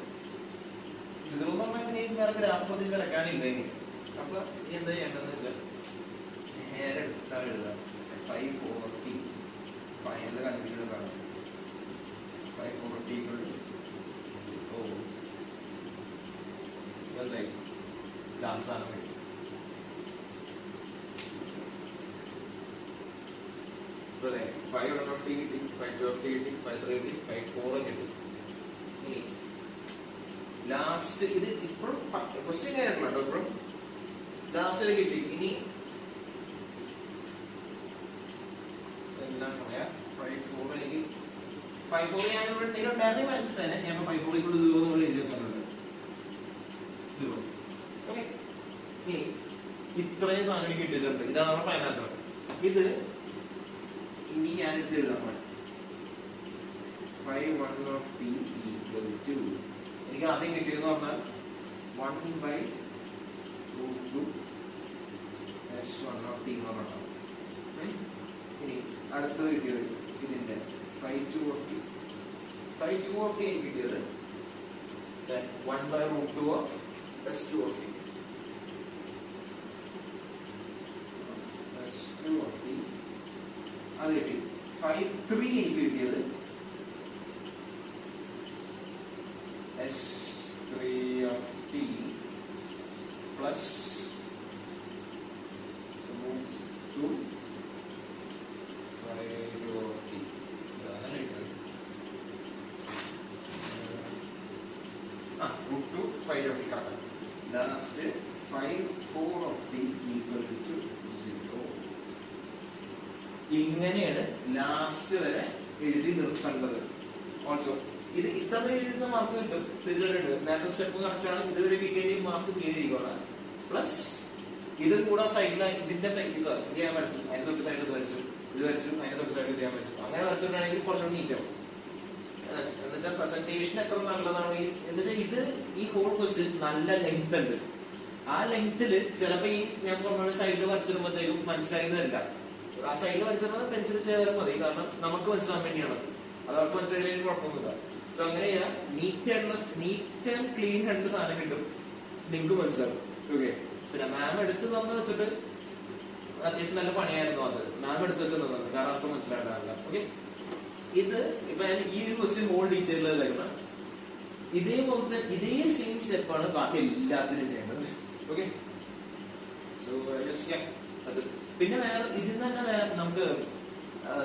0 എന്ന് പറഞ്ഞാൽ ഇനി വേറെ ഗ്രാഫത്തിൽ വരക്കാനില്ല. ഇനി അപ്പൊ എന്താ ചെയ്യേണ്ടതെന്ന് വെച്ചാൽ നേരെ എടുത്താൽ എഴുതാം 5 4 of t ഫൈനൽ കണ്ടുപിടിക്കുന്ന സാധനം 5 4 of t ലാസ്റ്റ് സാധനം കിട്ടും. അതെ 5 1 of t കിട്ടി, 5 2 of t കിട്ടി, 5 3 കിട്ടി, 5 4 കിട്ടി. ഇനി ലാസ്റ്റ് ഇത് ഇപ്പോഴും ക്വസ്റ്റ്യൻ കാര്യങ്ങളോ ഇപ്പോഴും ലാസ്റ്റിൽ കിട്ടി. ഇനി എന്താണ് പറയാ 5 4 എനിക്ക് 5 4 ഞാൻ ഇവിടെ എന്തെങ്കിലും ഉണ്ടായിരുന്നെങ്കിൽ മനസ്സിൽ തന്നെ ഞാൻ 5 4 = 0 എന്നുള്ള എഴുതി വെക്കാനുണ്ട്. 0. ഓക്കെ, ഇനി ഇത്രയും സാധനം കിട്ടിയിട്ടുണ്ട്. ഇതാണ് നമ്മുടെ ഫൈനൽ ആൻസർ. ഇത് ഇനി ഞാൻ എടുത്ത് എഴുതാൻ പാടില്ല. 5 1 of t equal to എനിക്ക് ആദ്യം കിട്ടിയെന്ന് പറഞ്ഞാൽ 1/√2 S1 of t എന്ന് പറഞ്ഞാൽ. ഇനി അടുത്തത് കിട്ടിയത് ഇതിന്റെ 5 2 of t. 5 2 of t എനിക്ക് കിട്ടിയത് 1/√2 of S2 of t. S2 of t അത് കിട്ടി. 5 3 എനിക്ക് കിട്ടിയത് S3 of t plus √2 5 of t. √2 5 of t correct. Last 5 4 of t equal to 0. ഇങ്ങനെയാണ് ലാസ്റ്റ് വരെ എഴുതി നിർത്തേണ്ടത്. ഓൾസോ ഇത് ഇത്ര എഴുതുന്ന മാർക്ക് കിട്ടും, തീർച്ചയായിട്ടും നേരത്തെ സ്റ്റെപ്പ് കറക്റ്റ് ആണ്. ഇതുവരെ കിട്ടിയ മാർക്ക് കീഴിരിക്കണം. പ്ലസ് ഇത് കൂടെ സൈഡിലായി ഇതിന്റെ സൈഡിൽ ഞാൻ വരച്ചു, അതിന്റെ തൊട്ട് സൈഡിൽ വരച്ചു, ഇത് വരച്ചു, അതിന്റെ തൊട്ട് സൈഡിൽ ഞാൻ വരച്ചു. അങ്ങനെ വരച്ചിട്ടാണെങ്കിൽ കുറച്ചുകൂടി നീറ്റാവും. എന്നുവെച്ചാൽ പ്രസന്റേഷൻ എത്ര നല്ലതാണ്. എന്നുവെച്ചാൽ ഇത് ഈ ഹോൾ ക്വസ്റ്റ്യൻ നല്ല ലെങ്ത് ഉണ്ട്. ആ ലെങ്തിൽ ചിലപ്പോ ഈ ഞാൻ പറഞ്ഞ സൈഡിൽ വരച്ചിടുമ്പോഴത്തേക്കും മനസ്സിലായെന്ന് വരില്ല. ആ സൈഡിൽ വരച്ചിരുന്നത് പെൻസിൽ ചെയ്താലും മതി, കാരണം നമുക്ക് മനസ്സിലാൻ വേണ്ടിയാണ്. അത് അവർക്ക് മനസ്സിലായില്ലെങ്കിൽ കുഴപ്പമൊന്നുമില്ല. സോ അങ്ങനെ നീറ്റ് ആൻഡ് ക്ലീൻ രണ്ട് സാധനം കിട്ടും, നിങ്ങൾക്ക് മനസ്സിലാവും. ഓക്കെ, പിന്നെ മാം എടുത്ത് തന്നു വെച്ചിട്ട് അത്യാവശ്യം നല്ല പണിയായിരുന്നു. അത് മാം എടുത്ത് വെച്ച് തന്നത് കാരണം അവർക്ക് മനസ്സിലായിട്ടാവില്ല. ഓക്കെ, ഇത് ഇപ്പൊ ഞാൻ ഈ ഒരു ക്വസ്റ്റ്യൻ മോൾ ഡീറ്റെയിൽ തരണം. ഇതേപോലത്തെ ഇതേ സെയിം സ്റ്റെപ്പാണ് ബാക്കി എല്ലാത്തിനും ചെയ്യേണ്ടത്. ഓക്കെ, സോ പിന്നെ വേറെ ഇതിൽ തന്നെ വേറെ നമുക്ക്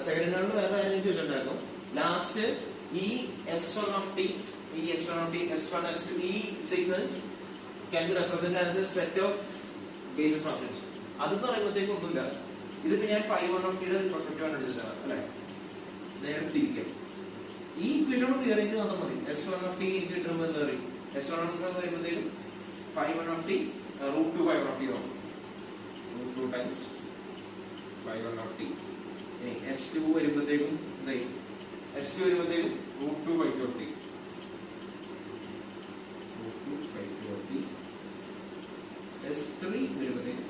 സെക്കൻഡ് റൗണ്ടിൽ വേറെ കാര്യം ചോദിച്ചിട്ടുണ്ടായിരുന്നു. ലാസ്റ്റ് ഈ S1 of t, ഈ S1 of t, S1 S2 ഈ signals can be represented as a set of basis functions. അതെന്ന് പറയുമ്പോഴത്തേക്കും ഒന്നുമില്ല. ഇതിപ്പോ ഞാൻ 5 1 of t യുടെ പെർസ്പെക്റ്റീവ് ആണ് എടുത്തിട്ടാണ് അല്ലെ, നേരെ തിരിക്കും. ഈ ഇക്വേഷൻ ക്ലിയർ ആയിട്ട് വന്നാൽ മതി. S1 of t എനിക്ക് കിട്ടുമ്പോൾ എന്താ പറയും? S1 of t വരുമ്പോഴത്തേക്കും 5 of t root 2 5 of t ആവും. root 2 times 5 of t. ഇനി S2 വരുമ്പോഴത്തേക്കും എന്തായി? S2 വരുമ്പോഴത്തേക്കും root 2 5 of t. root 2 5 of t. S3 വരുമ്പോഴത്തേക്കും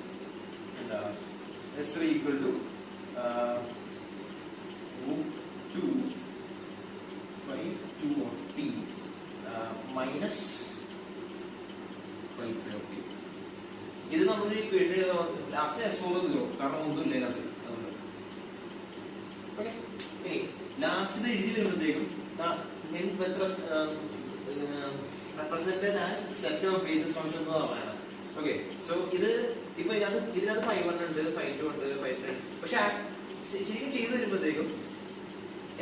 എന്താ? S3 equal to root 2 5 2 of t minus 5 of t. ഇത് നമ്മൾ ഇക്വേഷൻ ലാസ്റ്റ് S4 0 കാരണം ഒന്നും ഇല്ല അതിൽ. ഓക്കേ, ഇനി ലാസ്റ്റ് എഴുതി വരുമ്പോഴത്തേക്കും represented as set of basis functions എന്നാണ്. ഓക്കേ, സോ ഇത് ഇപ്പൊ ഇതിനകത്ത് 5 ഉണ്ട്, 5 ഉണ്ട്, 5 ഉണ്ട്. പക്ഷെ ശരിക്കും ചെയ്തു വരുമ്പോഴത്തേക്കും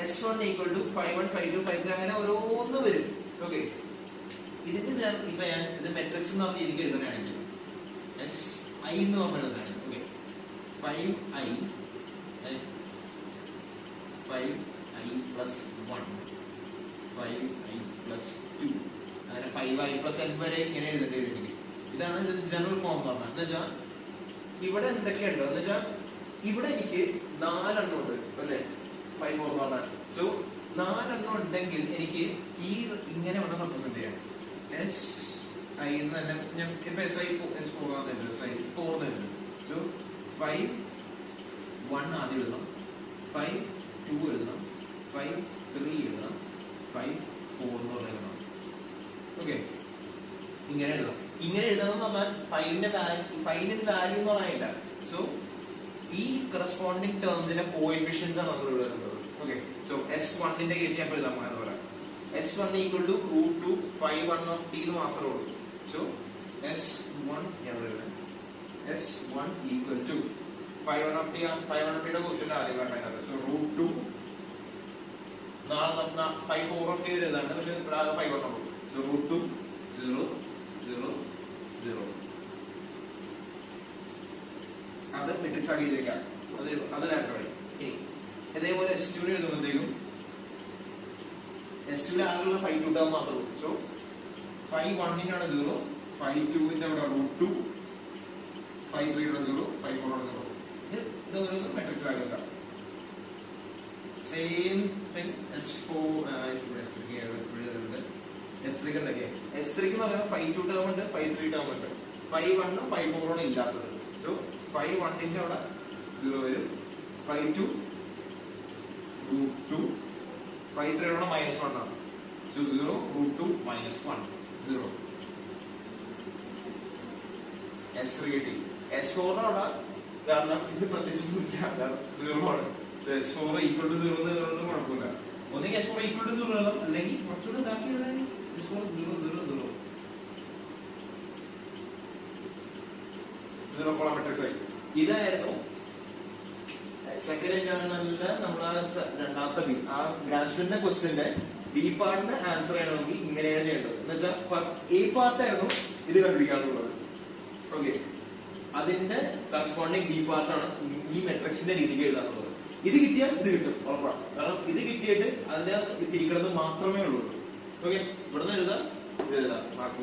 S1 equal to 5 1 5 2 5 3 അങ്ങനെ ഓരോന്ന് വരും. ഓക്കെ, ഇതിന്റെ ഇപ്പൊ ഞാൻ ഇത് മെട്രിക്സ് എന്ന് പറഞ്ഞ് എനിക്ക് എഴുതുകയാണെങ്കിൽ SI എന്ന് പറഞ്ഞ എഴുതാണ്. Okay, 5i 5i plus 1 5i plus 2 അങ്ങനെ 5i plus n വരെ ഇങ്ങനെ എഴുതേണ്ടി വരും എനിക്ക്. ഇതാണ് ഇതിന്റെ ജനറൽ ഫോം എന്ന് പറഞ്ഞാൽ. എന്ന് വെച്ചാൽ ഇവിടെ എന്തൊക്കെയുണ്ടോ എന്ന് വെച്ചാൽ ഇവിടെ എനിക്ക് 4 എണ്ണം ഉണ്ട് അല്ലേ, 5 4 എന്ന് പറഞ്ഞാൽ. സോ 4 എണ്ണം ഉണ്ടെങ്കിൽ എനിക്ക് ഈ ഇങ്ങനെ വേണം റെപ്രസെന്റ് ചെയ്യാം. SI എന്ന് തന്നെ ഞാൻ ഇപ്പൊ SI S4 ആണെന്ന് SI 4 എന്ന്. സോ 5 1 ആദ്യം എഴുതണം, 5 2 എഴുതണം, 5 3 എഴുതണം, 5 4 എന്ന് എഴുതണം. ഓക്കെ, ഇങ്ങനെ എഴുതാം. ഇങ്ങനെ എഴുതാന്ന് പറഞ്ഞാൽ ഫൈനൽ വാല്യൂ എന്ന് പറയാനില്ല. സോ ഈ കറസ്പോണ്ടിങ് ടേംസിന്റെ കോഎഫിഷ്യൻസ് ആണ് നമ്മൾ ഇവിടെ വരുന്നത്. ഓക്കെ, സോ S1 ന്റെ കേസ് ഞാൻ എഴുതാൻ എന്ന് പറയാം. S1 equal to root 2 5 1 of t എന്ന് മാത്രമേ ഉള്ളൂ. സോ S1 ഞാൻ എഴുതാം. S1 equal to 5 1 of t 5 1 of t യുടെ ക്വസ്റ്റ്യൻ ആദ്യം കണ്ടത്. സോ root 2 5 4 of t എഴുതാണ്ട്, പക്ഷെ ഇവിടെ ആകെ 5 1 ഉള്ളൂ. സോ root 2 0 0 0 അത് മെട്രിക്സ് ആക്കി എഴുതിയേക്കാം. അത് ആൻസറായി. ഇനി അതേപോലെ S2 എഴുതുമ്പോഴത്തേക്കും S2 ആകെയുള്ള 5 2 ടേം മാത്രമേ ഉള്ളൂ. സോ 5 1 ന്റെ അവിടെ 0, 5 2 ന്റെ അവിടെ root 2, 5 3 ന്റെ 0, 5 4 ന്റെ 0. ഇത് ഓരോന്നും മെട്രിക്സ് ആക്കി വെക്കാം. സെയിം തിങ് S4 S3 എന്തൊക്കെയാ? S3 എന്ന് പറയുമ്പോൾ 5 2 ടേം ഉണ്ട്, 5 3 ടേം ഉണ്ട്, 5 1 5 4 ആണ് ഇല്ലാത്തത്. സോ 5 1 ന്റെ അവിടെ 0 വരും, 5 2 root 2, 5 3 അവിടെ -1 ആണ്. So 0 root 2 -1 0. S3 കിട്ടി. S4 അവിടെ കാരണം ഇത് പ്രത്യേകിച്ച് 0 ആണ്. സോ S4 equal to 0 എന്ന് കുഴപ്പമില്ല. ഒന്നെങ്കിൽ S4 equal to 0 എഴുതാം, അല്ലെങ്കിൽ കുറച്ചുകൂടെ ഇതാക്കി എഴുതാൻ S4 0 0 0 0 കോളം മെട്രിക്സ് ആയി. ഇതായിരുന്നു സെക്കൻഡ് ഇന്റർണലിന്റെ നമ്മളെ രണ്ടാമത്തെ ബി. ആ ഗ്രാജുവേറ്റിന്റെ ക്വസ്റ്റ്യന്റെ ബി പാർട്ടിന് ആൻസർ ചെയ്യണമെങ്കിൽ ഇങ്ങനെയാണ് ചെയ്യേണ്ടത്. എന്ന് വെച്ചാൽ എ പാർട്ടായിരുന്നു ഇത് കണ്ടുപിടിക്കാനുള്ളത്. ഓക്കെ, അതിന്റെ കറസ്പോണ്ടിങ് ബി പാർട്ടാണ് ഈ മെട്രിക്സിന്റെ രീതിക്ക് എഴുതാനുള്ളത്. ഇത് കിട്ടിയാൽ ഇത് കിട്ടും ഉറപ്പാണ്. കാരണം ഇത് കിട്ടിയിട്ട് അതിനെ തിരിക്കുന്നത് മാത്രമേ ഉള്ളൂ. ഓക്കെ, ഇവിടുന്ന് എഴുതാം, ഇത് എഴുതാം, മാർക്ക്